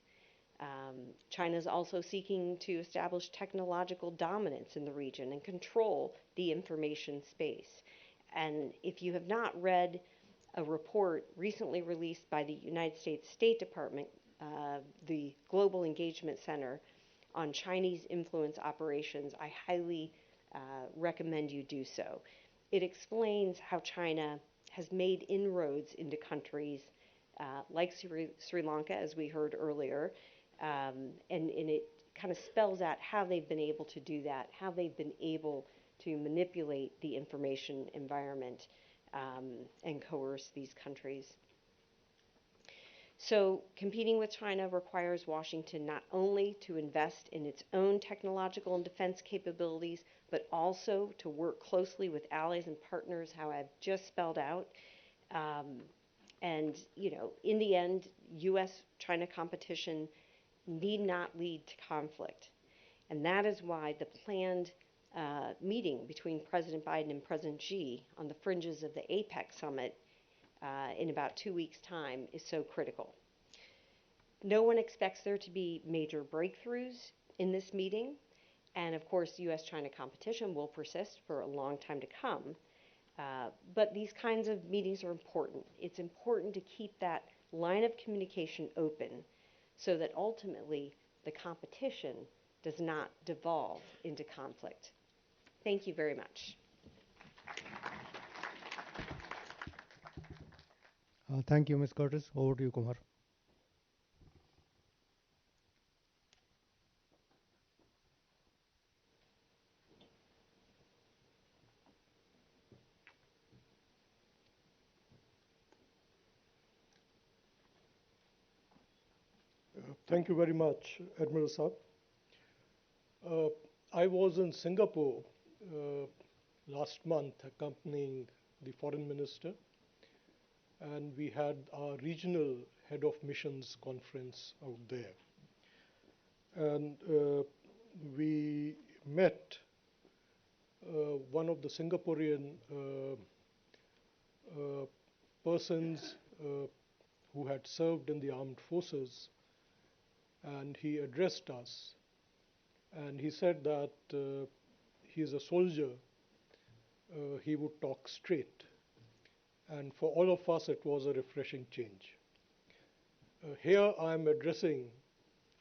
China is also seeking to establish technological dominance in the region and control the information space. And if you have not read a report recently released by the United States State Department, the Global Engagement Center on Chinese influence operations, I highly recommend you do so. It explains how China has made inroads into countries like Sri Lanka, as we heard earlier, and it kind of spells out how they've been able to do that, how they've been able to manipulate the information environment and coerce these countries. So competing with China requires Washington not only to invest in its own technological and defense capabilities, but also to work closely with allies and partners, how I've just spelled out. And, you know, in the end, U.S.-China competition need not lead to conflict. And that is why the planned meeting between President Biden and President Xi on the fringes of the APEC summit in about 2 weeks' time is so critical. No one expects there to be major breakthroughs in this meeting, and of course, U.S.-China competition will persist for a long time to come. But these kinds of meetings are important. It's important to keep that line of communication open so that ultimately the competition does not devolve into conflict. Thank you very much. Thank you, Ms. Curtis. Over to you, Kumar. Thank you very much, Admiral Saab. I was in Singapore last month accompanying the foreign minister, and we had our regional head of missions conference out there. And we met one of the Singaporean persons who had served in the armed forces, and he addressed us. And he said that he's a soldier, he would talk straight. And for all of us, it was a refreshing change. Here I'm addressing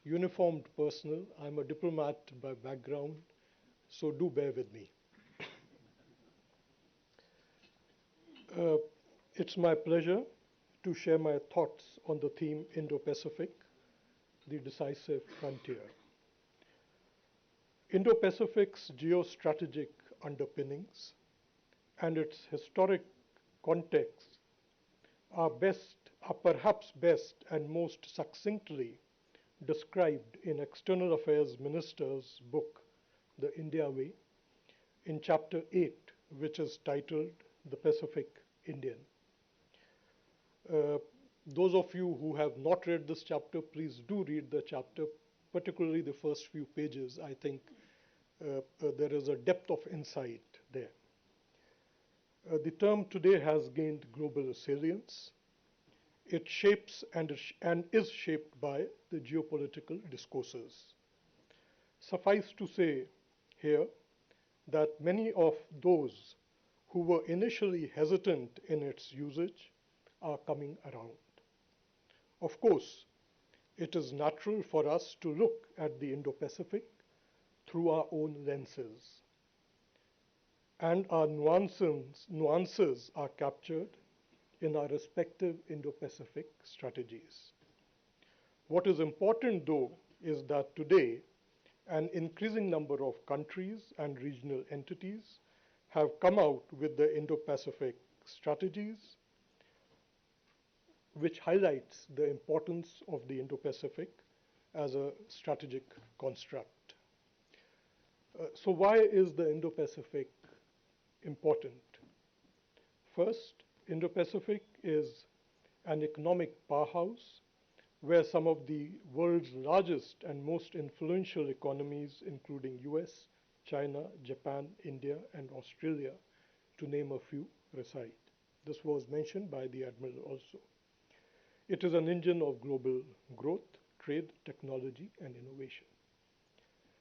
uniformed personnel. I'm a diplomat by background, so do bear with me. It's my pleasure to share my thoughts on the theme Indo-Pacific, the decisive frontier. Indo-Pacific's geostrategic underpinnings and its historic context are perhaps best and most succinctly described in External Affairs Minister's book, The India Way, in Chapter 8, which is titled The Pacific Indian. Those of you who have not read this chapter, please do read the chapter, particularly the first few pages. I think there is a depth of insight there. The term today has gained global salience. It shapes and is shaped by the geopolitical discourses. Suffice to say here that many of those who were initially hesitant in its usage are coming around. Of course, it is natural for us to look at the Indo-Pacific through our own lenses, and our nuances are captured in our respective Indo-Pacific strategies. What is important, though, is that today an increasing number of countries and regional entities have come out with the Indo-Pacific strategies, which highlights the importance of the Indo-Pacific as a strategic construct. So why is the Indo-Pacific important? First, Indo-Pacific is an economic powerhouse where some of the world's largest and most influential economies, including US, China, Japan, India, and Australia, to name a few, reside. This was mentioned by the Admiral also. It is an engine of global growth, trade, technology, and innovation.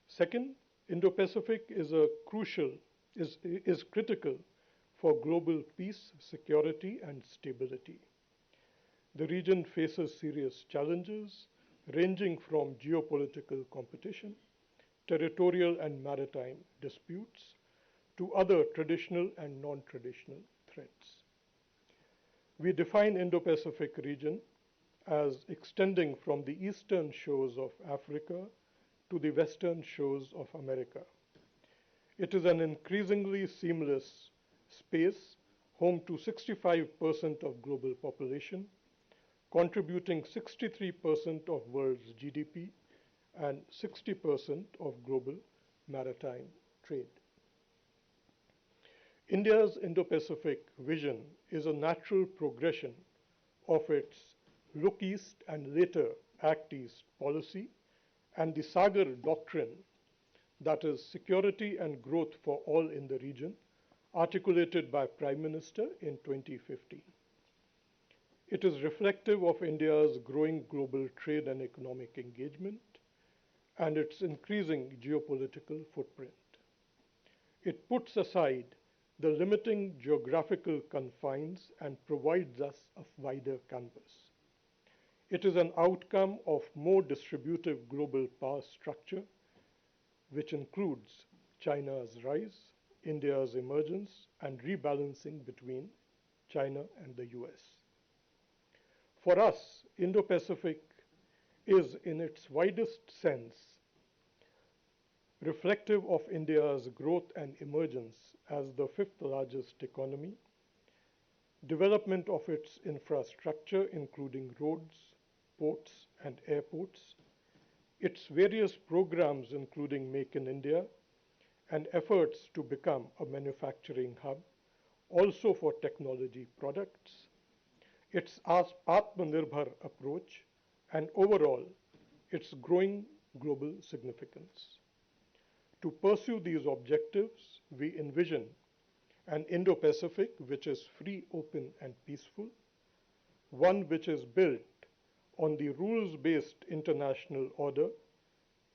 Second, Indo-Pacific is critical for global peace, security, and stability. The region faces serious challenges ranging from geopolitical competition, territorial and maritime disputes, to other traditional and non-traditional threats. We define Indo-Pacific region as extending from the eastern shores of Africa to the western shores of America. It is an increasingly seamless space, home to 65% of global population, contributing 63% of world's GDP and 60% of global maritime trade. India's Indo-Pacific vision is a natural progression of its Look East and later Act East policy and the Sagar doctrine, that is security and growth for all in the region, articulated by Prime Minister in 2015. It is reflective of India's growing global trade and economic engagement and its increasing geopolitical footprint. It puts aside the limiting geographical confines and provides us a wider canvas. It is an outcome of more distributive global power structure, which includes China's rise, India's emergence, and rebalancing between China and the US. For us, Indo-Pacific is, in its widest sense, reflective of India's growth and emergence as the fifth largest economy, development of its infrastructure, including roads, ports, and airports, its various programs, including Make in India, and efforts to become a manufacturing hub, also for technology products, its Atmanirbhar approach, and overall, its growing global significance. To pursue these objectives, we envision an Indo-Pacific which is free, open, and peaceful, one which is built on the rules-based international order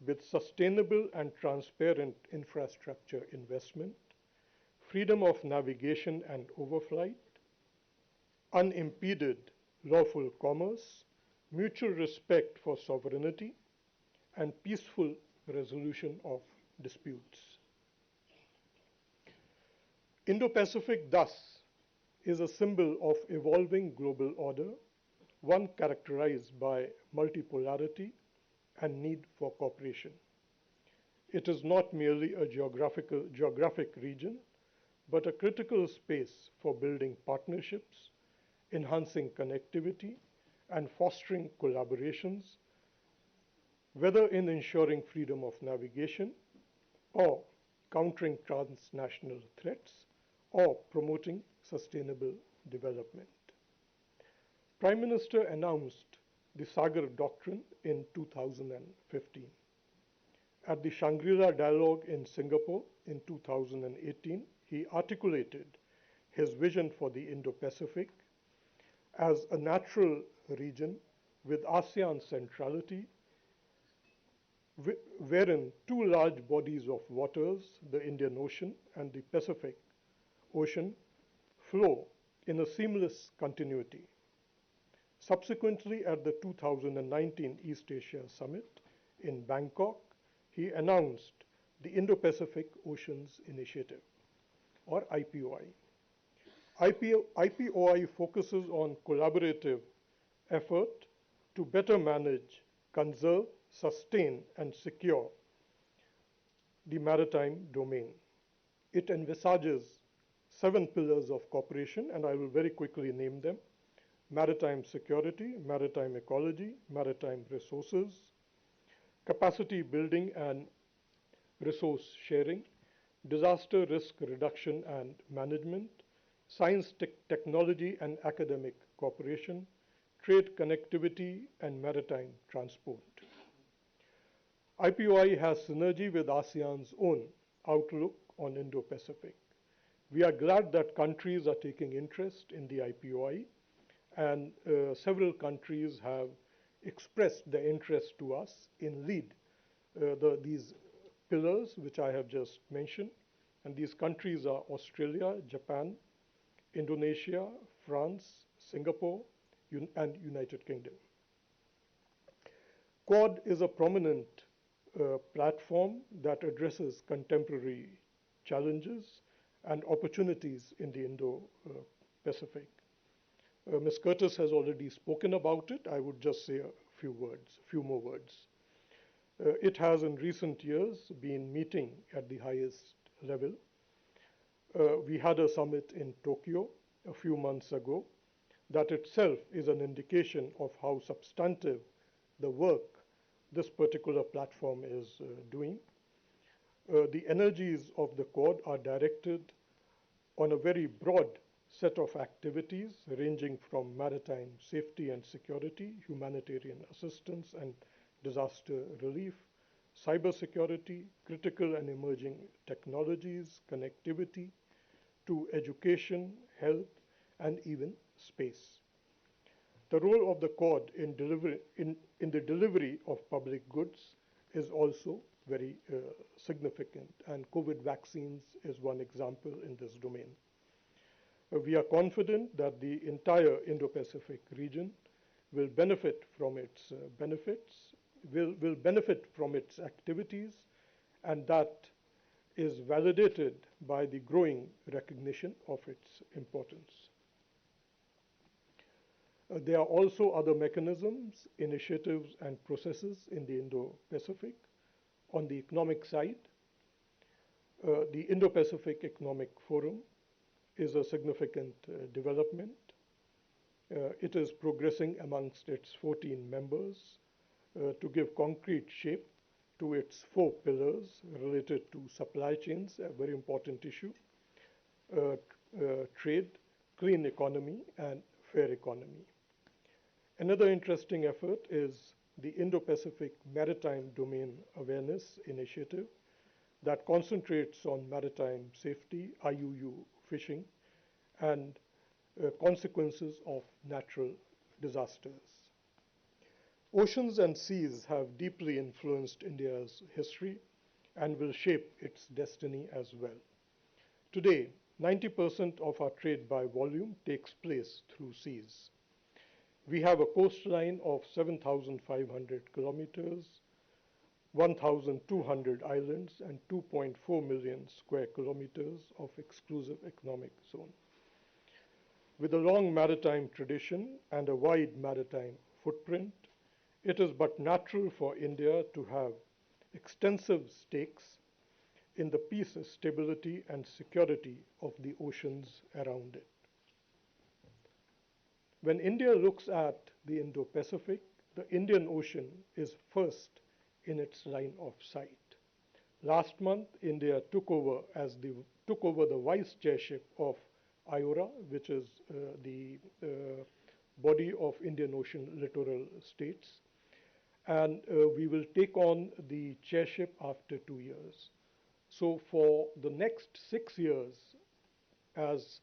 with sustainable and transparent infrastructure investment, freedom of navigation and overflight, unimpeded lawful commerce, mutual respect for sovereignty, and peaceful resolution of disputes. Indo-Pacific thus is a symbol of evolving global order, one characterized by multipolarity and need for cooperation. It is not merely a geographic region, but a critical space for building partnerships, enhancing connectivity, and fostering collaborations, whether in ensuring freedom of navigation or countering transnational threats or promoting sustainable development. Prime Minister announced the Sagar Doctrine in 2015. At the Shangri-La Dialogue in Singapore in 2018, he articulated his vision for the Indo-Pacific as a natural region with ASEAN centrality, wherein two large bodies of waters, the Indian Ocean and the Pacific Ocean, flow in a seamless continuity. Subsequently, at the 2019 East Asia Summit in Bangkok, he announced the Indo-Pacific Oceans Initiative, or IPOI. IPOI focuses on collaborative effort to better manage, conserve, sustain, and secure the maritime domain. It envisages 7 pillars of cooperation, and I will very quickly name them: maritime security, maritime ecology, maritime resources, capacity building and resource sharing, disaster risk reduction and management, science, technology and academic cooperation, trade connectivity, and maritime transport. IPOI has synergy with ASEAN's own outlook on Indo-Pacific. We are glad that countries are taking interest in the IPOI, and several countries have expressed their interest to us in lead these pillars which I have just mentioned. And these countries are Australia, Japan, Indonesia, France, Singapore, and United Kingdom. Quad is a prominent platform that addresses contemporary challenges and opportunities in the Indo-Pacific. Ms. Curtis has already spoken about it. I would just say a few more words. It has in recent years been meeting at the highest level. We had a summit in Tokyo a few months ago. That itself is an indication of how substantive the work this particular platform is doing. The energies of the Quad are directed on a very broad set of activities ranging from maritime safety and security, humanitarian assistance and disaster relief, cybersecurity, critical and emerging technologies, connectivity, to education, health, and even space. The role of the Quad in the delivery of public goods is also very significant, and COVID vaccines is one example in this domain. We are confident that the entire Indo-Pacific region will benefit from its will benefit from its activities, and that is validated by the growing recognition of its importance. There are also other mechanisms, initiatives, and processes in the Indo-Pacific. On the economic side, the Indo-Pacific Economic Forum is a significant development. It is progressing amongst its 14 members to give concrete shape to its 4 pillars related to supply chains, a very important issue, trade, clean economy, and fair economy. Another interesting effort is the Indo-Pacific Maritime Domain Awareness Initiative that concentrates on maritime safety, IUU fishing, and consequences of natural disasters. Oceans and seas have deeply influenced India's history and will shape its destiny as well. Today, 90% of our trade by volume takes place through seas. We have a coastline of 7,500 kilometers, 1,200 islands, and 2.4 million square kilometers of exclusive economic zone. With a long maritime tradition and a wide maritime footprint, it is but natural for India to have extensive stakes in the peace, stability, and security of the oceans around it. When India looks at the Indo-Pacific, the Indian Ocean is first in its line of sight. Last month, India took over the vice chairship of IORA, which is the body of Indian Ocean littoral states, and we will take on the chairship after 2 years. So for the next 6 years, as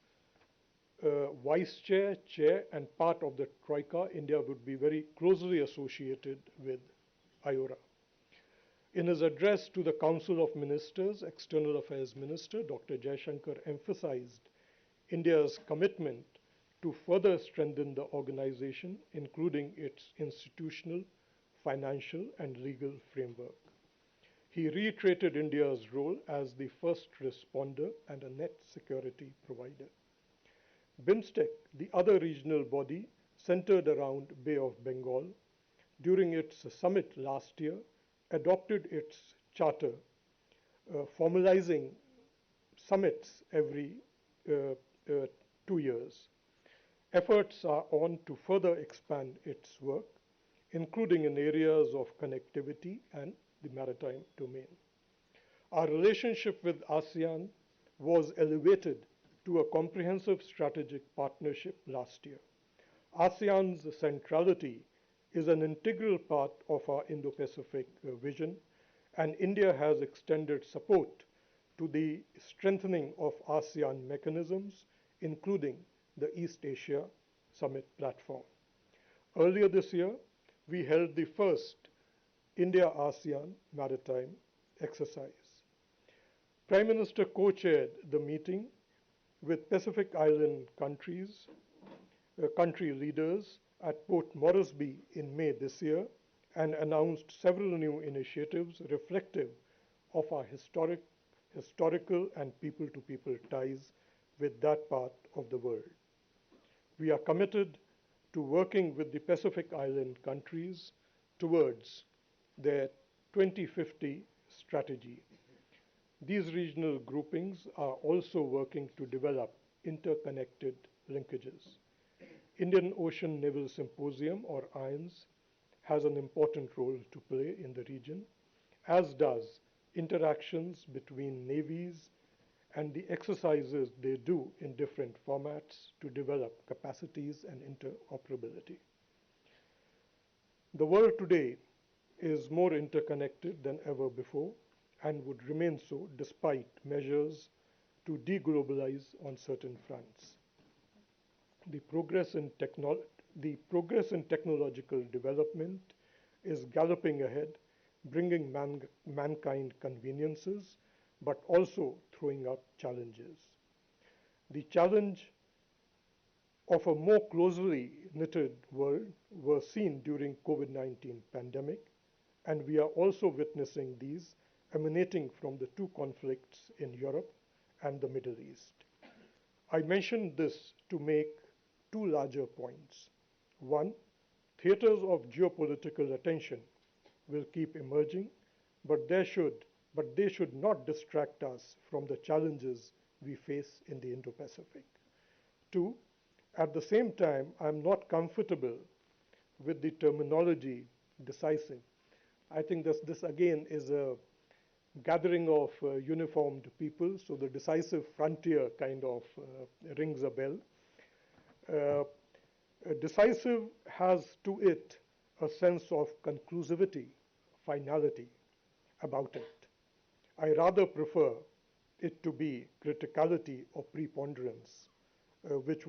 vice chair, chair, and part of the Troika, India would be very closely associated with IORA. In his address to the Council of Ministers, External Affairs Minister Dr. Jaishankar emphasized India's commitment to further strengthen the organization, including its institutional, financial, and legal framework. He reiterated India's role as the first responder and a net security provider. BIMSTEC, the other regional body centered around Bay of Bengal, during its summit last year, adopted its charter, formalizing summits every 2 years. Efforts are on to further expand its work, including in areas of connectivity and the maritime domain. Our relationship with ASEAN was elevated to a comprehensive strategic partnership last year. ASEAN's centrality is an integral part of our Indo-Pacific vision, and India has extended support to the strengthening of ASEAN mechanisms, including the East Asia Summit platform. Earlier this year, we held the first India-ASEAN maritime exercise. Prime Minister co-chaired the meeting with Pacific Island countries, country leaders at Port Moresby in May this year, and announced several new initiatives reflective of our historical and people-to-people ties with that part of the world. We are committed to working with the Pacific Island countries towards their 2050 strategy. These regional groupings are also working to develop interconnected linkages. Indian Ocean Naval Symposium, or IONS, has an important role to play in the region, as does interactions between navies and the exercises they do in different formats to develop capacities and interoperability. The world today is more interconnected than ever before and would remain so despite measures to deglobalize on certain fronts. The progress in technological development is galloping ahead, bringing mankind conveniences but also throwing up challenges. The challenge of a more closely knitted world were seen during COVID-19 pandemic, and we are also witnessing these emanating from the two conflicts in Europe and the Middle East. I mentioned this to make two larger points. One, theaters of geopolitical attention will keep emerging, but they should not distract us from the challenges we face in the Indo-Pacific. Two, at the same time, I'm not comfortable with the terminology decisive. I think this again is a gathering of uniformed people, so the decisive frontier kind of rings a bell. Decisive has to it a sense of conclusivity, finality about it. I rather prefer it to be criticality or preponderance, which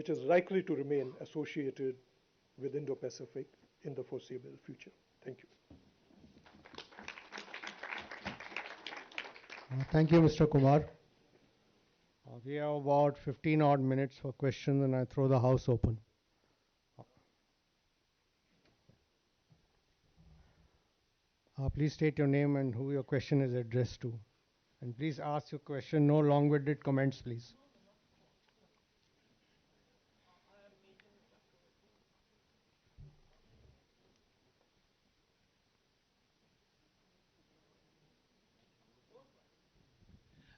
is likely to remain associated with Indo-Pacific in the foreseeable future. Thank you. Thank you, Mr. Kumar. We have about 15 odd minutes for questions, and I throw the house open. Please state your name and who your question is addressed to. And please ask your question, no long-winded comments, please.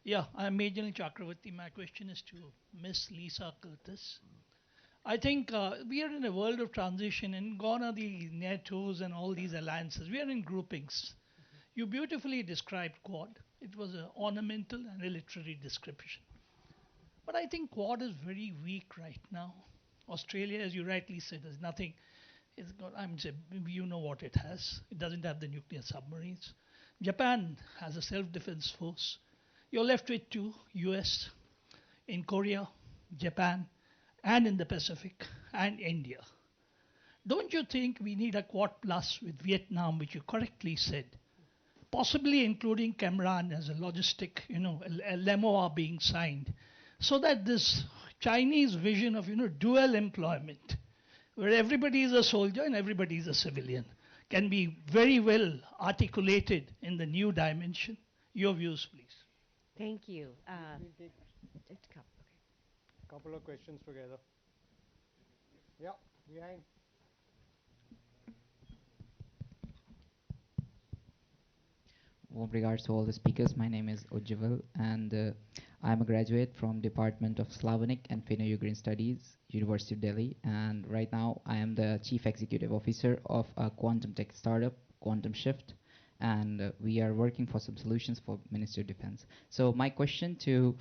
Yeah, I'm Majal Chakravarti. My question is to Miss Lisa Curtis. I think we are in a world of transition, and gone are the NATOs and all these alliances. We are in groupings. You beautifully described Quad. It was an ornamental and a literary description. But I think Quad is very weak right now. Australia, as you rightly said, has nothing. It's got, I'm saying, you know what it has. It doesn't have the nuclear submarines. Japan has a self-defense force. You're left with two, US, in Korea, Japan, and in the Pacific, and India. Don't you think we need a Quad Plus with Vietnam, which you correctly said, possibly including Cameron as a logistic, a LMOA being signed, so that this Chinese vision of, dual employment, where everybody is a soldier and everybody is a civilian, can be very well articulated in the new dimension? Your views, please. Thank you. Couple of questions together. Yeah, behind. Warm regards to all the speakers. My name is Ujjwal, and I'm a graduate from Department of Slavonic and Finno-Ugrian Studies, University of Delhi. And right now, I am the Chief Executive Officer of a quantum tech startup, Quantum Shift, and we are working for some solutions for Ministry of Defense. So my question to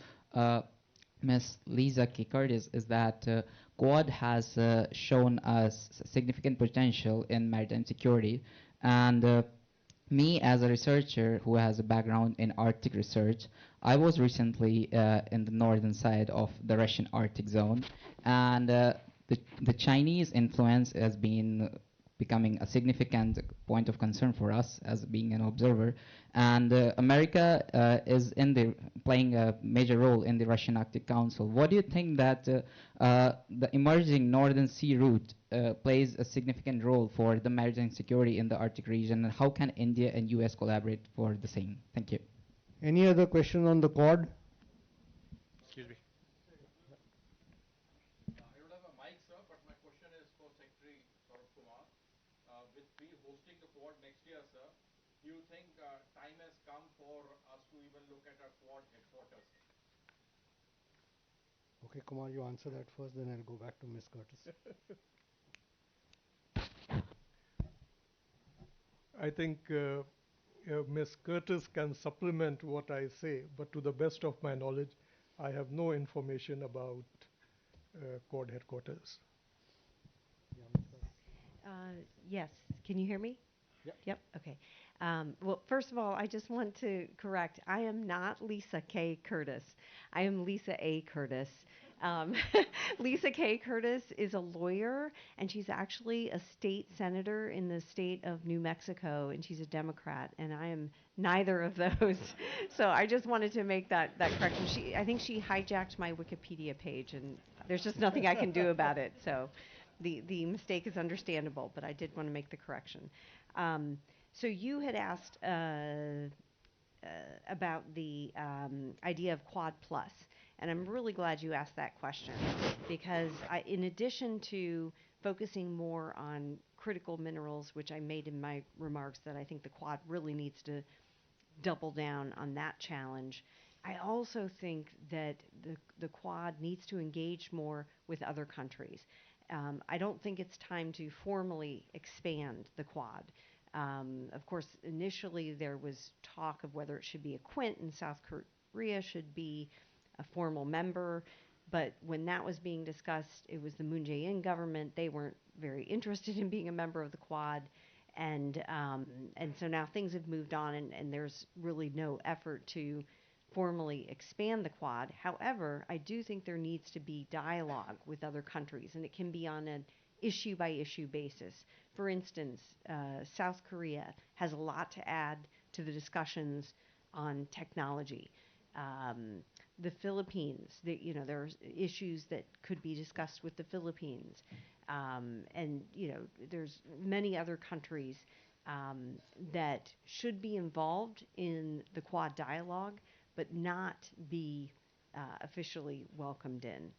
Ms. Lisa Kickard is that Quad has shown us significant potential in maritime security, and me as a researcher who has a background in Arctic research, I was recently in the northern side of the Russian Arctic zone, and the Chinese influence has been becoming a significant point of concern for us as being an observer. And America is playing a major role in the Russian Arctic Council. What do you think that the emerging Northern Sea route plays a significant role for the maritime security in the Arctic region, and how can India and US collaborate for the same? Thank you. Any other question on the Quad? Excuse me. I don't have a mic, sir, but my question is for Secretary Saurabh Kumar. With we hosting the Quad next year, sir, do you think time has come for us to even look at our Quad headquarters? Okay, Kumar, you answer that first, then I'll go back to Ms. Curtis. I think Ms. Curtis can supplement what I say, but to the best of my knowledge, I have no information about Quad headquarters. Yes, can you hear me? Yep. Yep, okay. Well, first of all, I just want to correct, I am not Lisa K. Curtis. I am Lisa A. Curtis. Um, Lisa K. Curtis is a lawyer, and she's actually a state senator in the state of New Mexico, and she's a Democrat, and I am neither of those. So I just wanted to make that correction. I think she hijacked my Wikipedia page, and there's just nothing I can do about it. So the mistake is understandable, but I did want to make the correction. So you had asked about the idea of Quad Plus. And I'm really glad you asked that question because in addition to focusing more on critical minerals, which I made in my remarks that I think the Quad really needs to double down on that challenge, I also think that the Quad needs to engage more with other countries. I don't think it's time to formally expand the Quad. Of course, initially there was talk of whether it should be a quint and South Korea should be a formal member. But when that was being discussed, it was the Moon Jae-in government. They weren't very interested in being a member of the Quad. And so now things have moved on, and there's really no effort to formally expand the Quad. However, I do think there needs to be dialogue with other countries, and it can be on an issue by issue basis. For instance, South Korea has a lot to add to the discussions on technology. The Philippines, there's issues that could be discussed with the Philippines. And, there's many other countries that should be involved in the Quad dialogue, but not be officially welcomed in.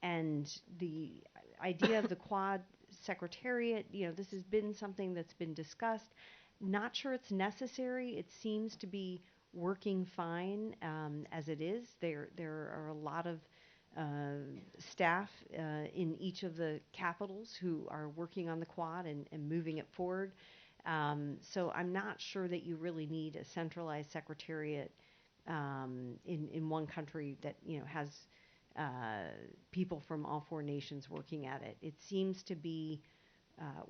And the idea of the Quad Secretariat, this has been something that's been discussed. Not sure it's necessary. It seems to be working fine as it is. There are a lot of staff in each of the capitals who are working on the Quad and moving it forward. So I'm not sure that you really need a centralized secretariat in one country that has people from all four nations working at it. It seems to be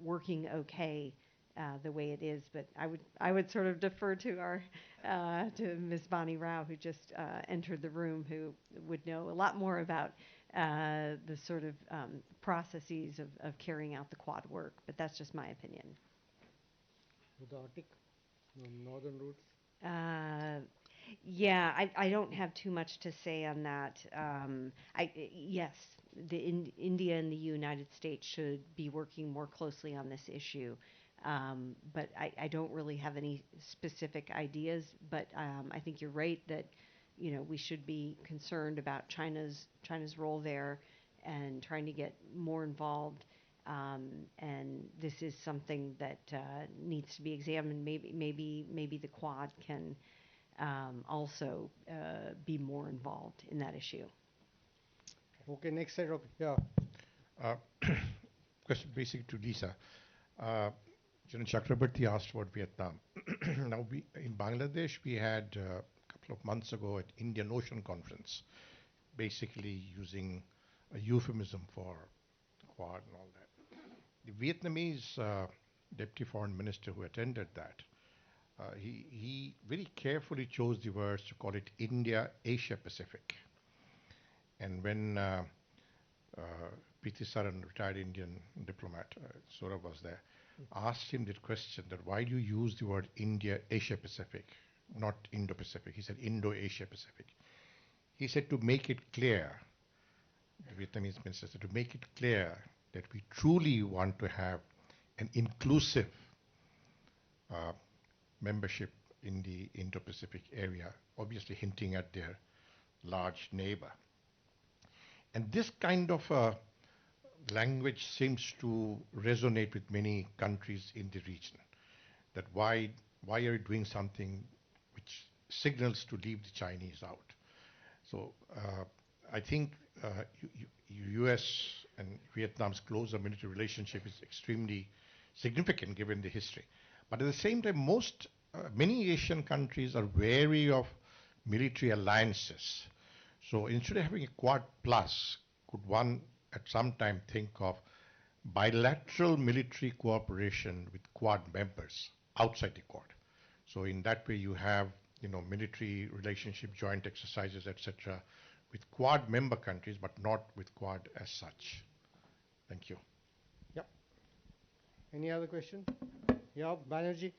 working okay the way it is, but I would sort of defer to our to Ms. Bonnie Rao, who just entered the room, who would know a lot more about the sort of processes of carrying out the Quad work. But that's just my opinion. With the Arctic, northern routes. Yeah, I don't have too much to say on that. Yes, India and the United States should be working more closely on this issue. But I don't really have any specific ideas. But I think you're right that we should be concerned about China's role there and trying to get more involved. And this is something that needs to be examined. Maybe the Quad can also be more involved in that issue. Okay, next set of, yeah. Question basically to Lisa. General Chakrabarti asked about Vietnam. Now, in Bangladesh, we had a couple of months ago at Indian Ocean Conference, basically using a euphemism for Quad and all that. The Vietnamese deputy foreign minister who attended that, he very carefully chose the words to call it India-Asia Pacific. And when P.T. Saran, retired Indian diplomat, Saurabh was there, asked him that question, that why do you use the word India-Asia Pacific, not Indo-Pacific? He said Indo-Asia Pacific. He said to make it clear, the Vietnamese minister said, to make it clear that we truly want to have an inclusive membership in the Indo-Pacific area, obviously hinting at their large neighbor. And this kind of language seems to resonate with many countries in the region, that why are you doing something which signals to leave the Chinese out? So I think U.S. and Vietnam's closer military relationship is extremely significant given the history. But at the same time, many Asian countries are wary of military alliances. So instead of having a Quad Plus, could one at some time think of bilateral military cooperation with Quad members outside the Quad? So in that way you have military relationship, joint exercises, etc., with Quad member countries, but not with Quad as such. Thank you. Yep. Any other question? Yeah, Banerjee.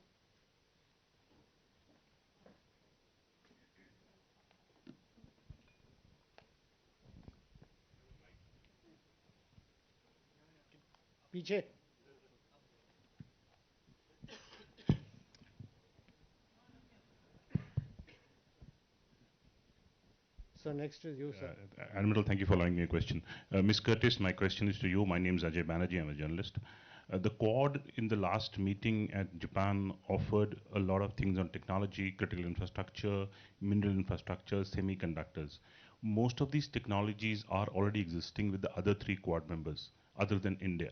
पीछे. So next is you, sir. Admiral, thank you for allowing me a question. Ms. Curtis, my question is to you. My name is Ajay Banerjee. I'm a journalist. The Quad in the last meeting at Japan offered a lot of things on technology, critical infrastructure, mineral infrastructure, semiconductors. Most of these technologies are already existing with the other three Quad members, other than India.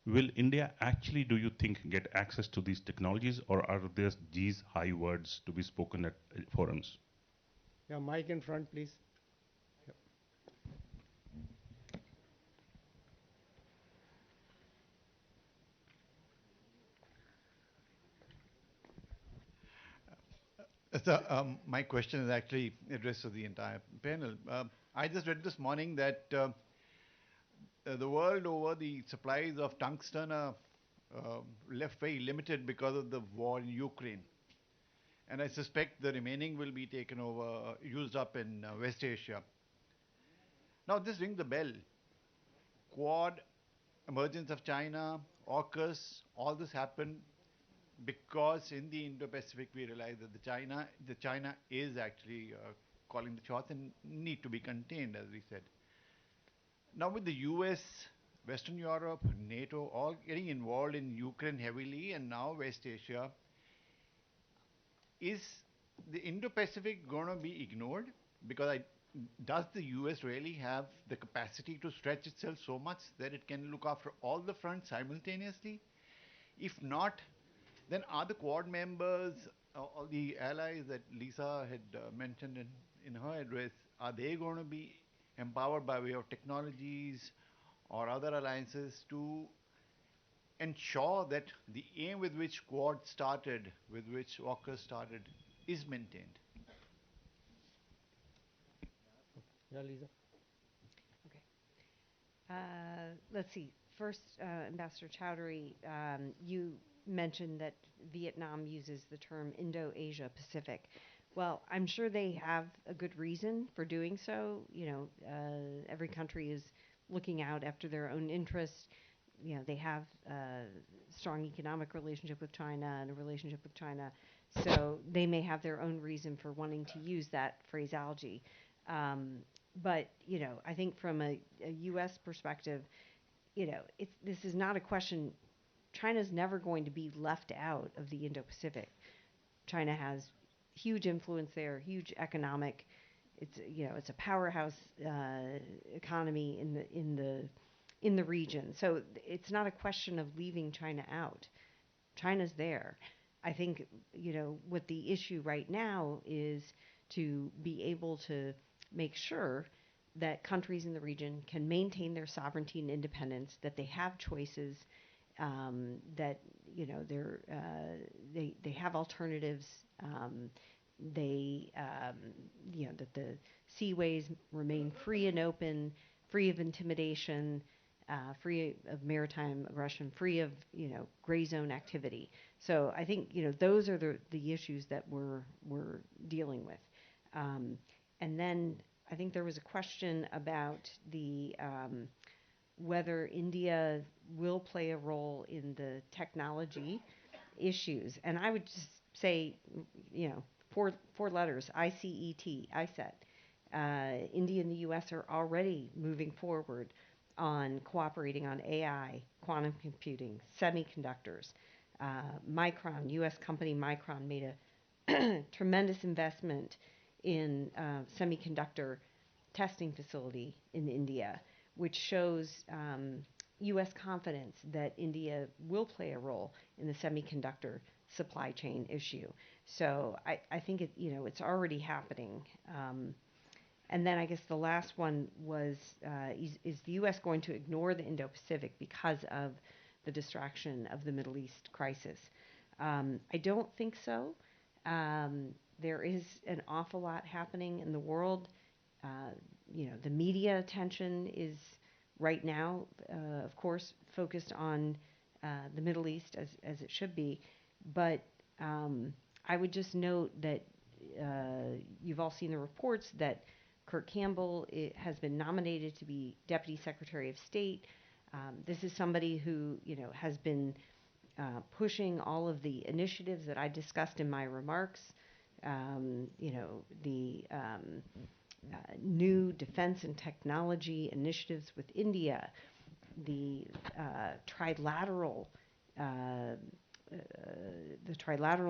Will India actually, do you think, get access to these technologies, or are there these high words to be spoken at forums? Yeah, mic in front, please. So, my question is actually addressed to the entire panel. I just read this morning that the world over, the supplies of tungsten are left very limited because of the war in Ukraine. And I suspect the remaining will be taken over, used up in West Asia. Now, this rings the bell. Quad, emergence of China, AUKUS, all this happened because in the Indo-Pacific we realized that the China is actually calling the shots and need to be contained, as we said. Now with the US, Western Europe, NATO, all getting involved in Ukraine heavily, and now West Asia, is the Indo-Pacific going to be ignored? Because does the US really have the capacity to stretch itself so much that it can look after all the fronts simultaneously? If not, then are the Quad members, all the allies that Lisa had mentioned in her address, are they going to be empowered by way of technologies or other alliances to ensure that the aim with which Quad started, with which AUKUS started, is maintained? Yeah, Lisa. Okay. Let's see. First, Ambassador Chowdhury, you mentioned that Vietnam uses the term Indo-Asia Pacific. Well, I'm sure they have a good reason for doing so. You know, every country is looking out after their own interests. You know, they have a strong economic relationship with China and a relationship with China, so they may have their own reason for wanting to use that phraseology. But, you know, I think from a U.S. perspective, you know, this is not a question. China's never going to be left out of the Indo-Pacific. China has huge influence there, huge economic. It's, you know, it's a powerhouse economy in the region. So it's not a question of leaving China out. China's there. I think, you know, what the issue right now is to be able to make sure that countries in the region can maintain their sovereignty and independence, that they have choices, that, you know, they have alternatives, you know, that the seaways remain free and open, free of intimidation, free of maritime aggression, free of, you know, gray zone activity. So I think, you know, those are the issues that we're dealing with. And then I think there was a question about the whether India will play a role in the technology issues. And I would just say, you know, four letters, ICET, ICET. India and the US are already moving forward on cooperating on AI, quantum computing, semiconductors. Micron, US company Micron, made a tremendous investment in semiconductor testing facility in India, which shows U.S. confidence that India will play a role in the semiconductor supply chain issue. So I think it's already happening. And then I guess the last one was, is the U.S. going to ignore the Indo-Pacific because of the distraction of the Middle East crisis? I don't think so. There is an awful lot happening in the world. the media attention is right now, of course, focused on the Middle East as it should be. But I would just note that you've all seen the reports that Kurt Campbell has been nominated to be Deputy Secretary of State. This is somebody who, has been pushing all of the initiatives that I discussed in my remarks. The new defense and technology initiatives with India, the trilateral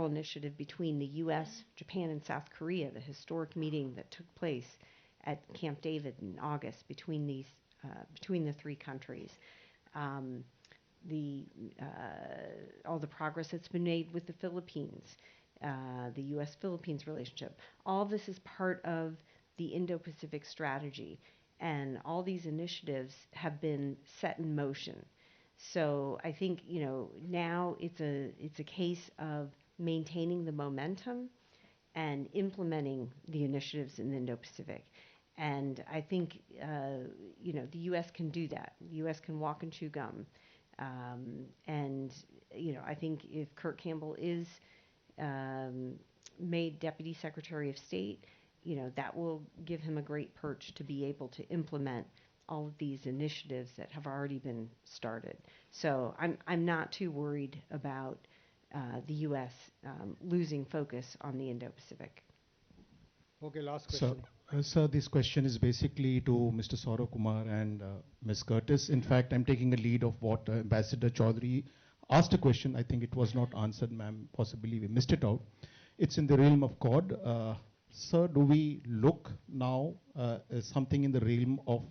initiative between the U.S., Japan, and South Korea, the historic meeting that took place at Camp David in August between the three countries. All the progress that's been made with the Philippines, the U.S.-Philippines relationship. All of this is part of the Indo-Pacific strategy, and all these initiatives have been set in motion. So I think now it's a case of maintaining the momentum and implementing the initiatives in the Indo-Pacific. And I think the U.S. can do that. The U.S. can walk and chew gum. And I think if Kurt Campbell is made Deputy Secretary of State, that will give him a great perch to be able to implement all of these initiatives that have already been started. So I'm not too worried about the U.S. Losing focus on the Indo-Pacific. Okay, last question. Sir, this question is basically to Mr. Saurav Kumar and Ms. Curtis. In fact, I'm taking a lead of what Ambassador Chaudhary asked a question. I think it was not answered, ma'am. Possibly we missed it out. It's in the realm of Quad. Sir, do we look now as something in the realm of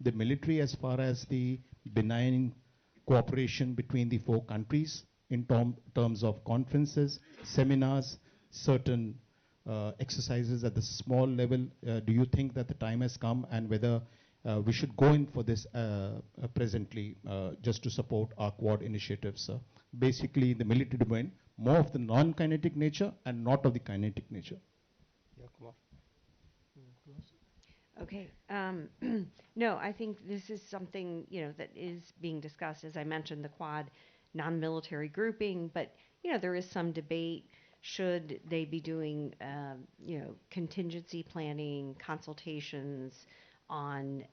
the military as far as the benign cooperation between the four countries in terms of conferences, seminars, certain exercises at the small level? Do you think that the time has come, and whether we should go in for this presently just to support our Quad initiatives? Basically, in the military domain, more of the non-kinetic nature and not of the kinetic nature. Yeah, Kumar. Okay. No, I think this is something, that is being discussed. As I mentioned, the Quad non-military grouping, but, there is some debate. Should they be doing, contingency planning, consultations on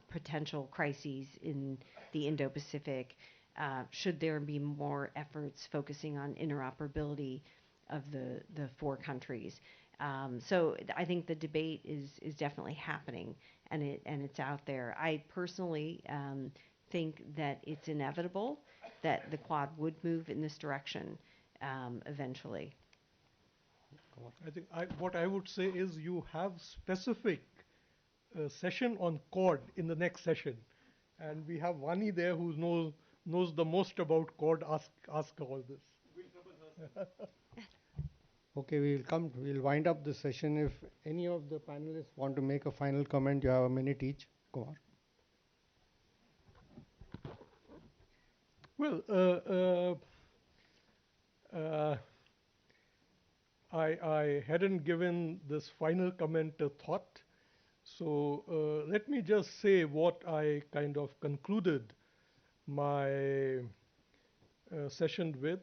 potential crises in the Indo-Pacific? Should there be more efforts focusing on interoperability of the four countries? So I think the debate is definitely happening, and it's out there. I personally think that it's inevitable that the Quad would move in this direction eventually. I think what I would say is you have specific session on Quad in the next session, and we have Vani there who knows the most about Quad. Ask all this. Okay, we'll wind up the session. If any of the panelists want to make a final comment, you have a minute each. Kumar. Well, I hadn't given this final comment a thought, so let me just say what I kind of concluded my session with,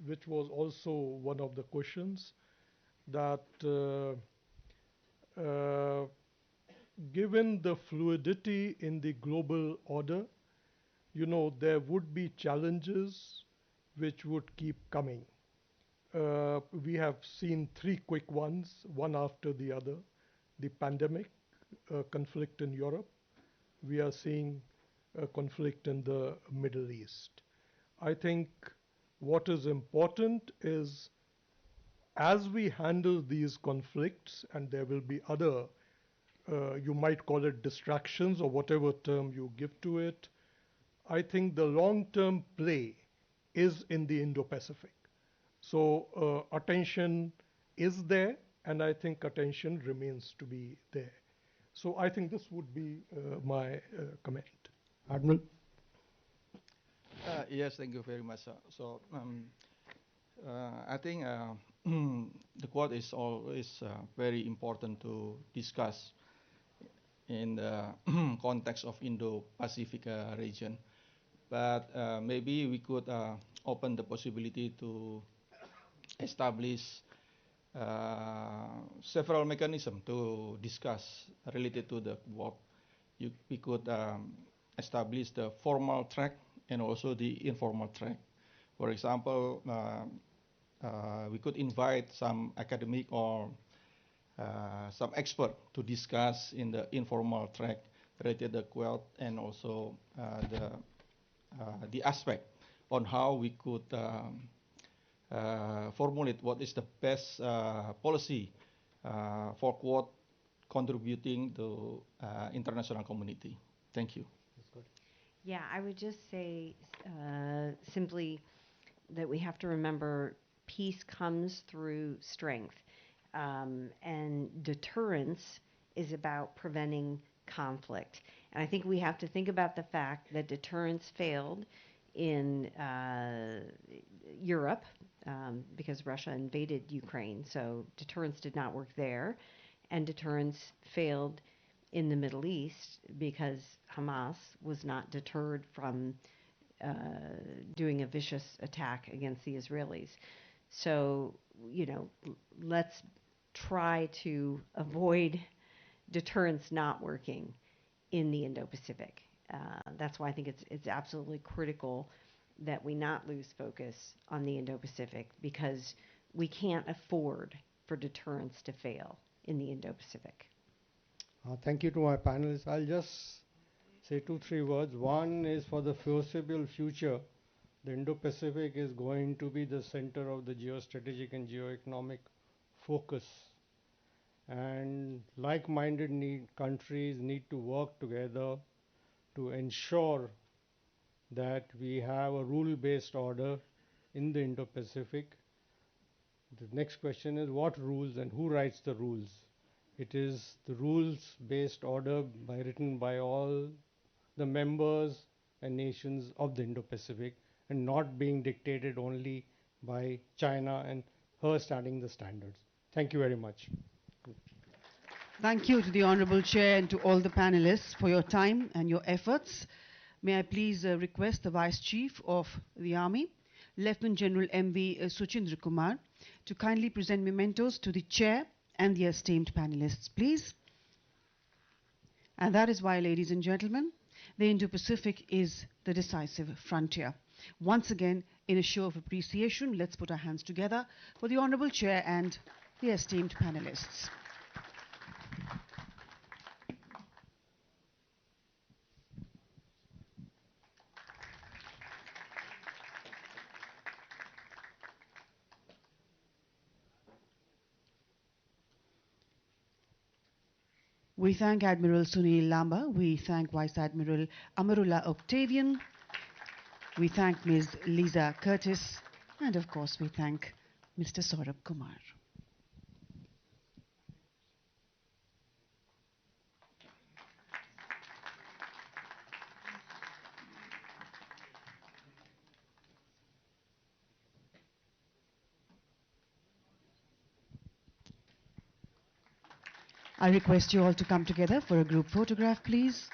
which was also one of the questions, that given the fluidity in the global order, there would be challenges which would keep coming. We have seen three quick ones, one after the other. The pandemic, conflict in Europe. We are seeing a conflict in the Middle East. I think what is important is, as we handle these conflicts, and there will be other, you might call it distractions or whatever term you give to it, I think the long-term play is in the Indo-Pacific. So attention is there, and I think attention remains to be there. So I think this would be my comment. Admiral? Yes, thank you very much, sir. So I think the Quad is always very important to discuss in the context of Indo-Pacific region. But maybe we could open the possibility to establish several mechanisms to discuss related to the work. We could establish the formal track and also the informal track. For example, we could invite some academic or some expert to discuss in the informal track related to the Quad and also the aspect on how we could formulate what is the best policy for Quad contributing to international community. Thank you. Yeah, I would just say simply that we have to remember peace comes through strength, and deterrence is about preventing conflict. And I think we have to think about the fact that deterrence failed in Europe because Russia invaded Ukraine, so deterrence did not work there, and deterrence failed in the Middle East because Hamas was not deterred from doing a vicious attack against the Israelis. So, let's try to avoid deterrence not working in the Indo-Pacific. That's why I think it's absolutely critical that we not lose focus on the Indo-Pacific, because we can't afford for deterrence to fail in the Indo-Pacific. Thank you to my panelists. I'll just say 2-3 words. One is, for the foreseeable future, the Indo-Pacific is going to be the center of the geostrategic and geoeconomic focus. And like-minded countries need to work together to ensure that we have a rule-based order in the Indo-Pacific. The next question is, what rules and who writes the rules? It is the rules-based order written by all the members and nations of the Indo-Pacific, and not being dictated only by China and her setting the standards. Thank you very much. Thank you to the Honorable Chair and to all the panelists for your time and your efforts. May I please request the Vice Chief of the Army, Lieutenant General M.V. Suchindra Kumar, to kindly present mementos to the Chair and the esteemed panelists, please. And that is why, ladies and gentlemen, the Indo-Pacific is the decisive frontier. Once again, in a show of appreciation, let's put our hands together for the Honorable Chair and the esteemed panelists. We thank Admiral Sunil Lamba. We thank Vice Admiral Amarullah Octavian. We thank Ms. Lisa Curtis. And of course, we thank Mr. Saurabh Kumar. I request you all to come together for a group photograph, please.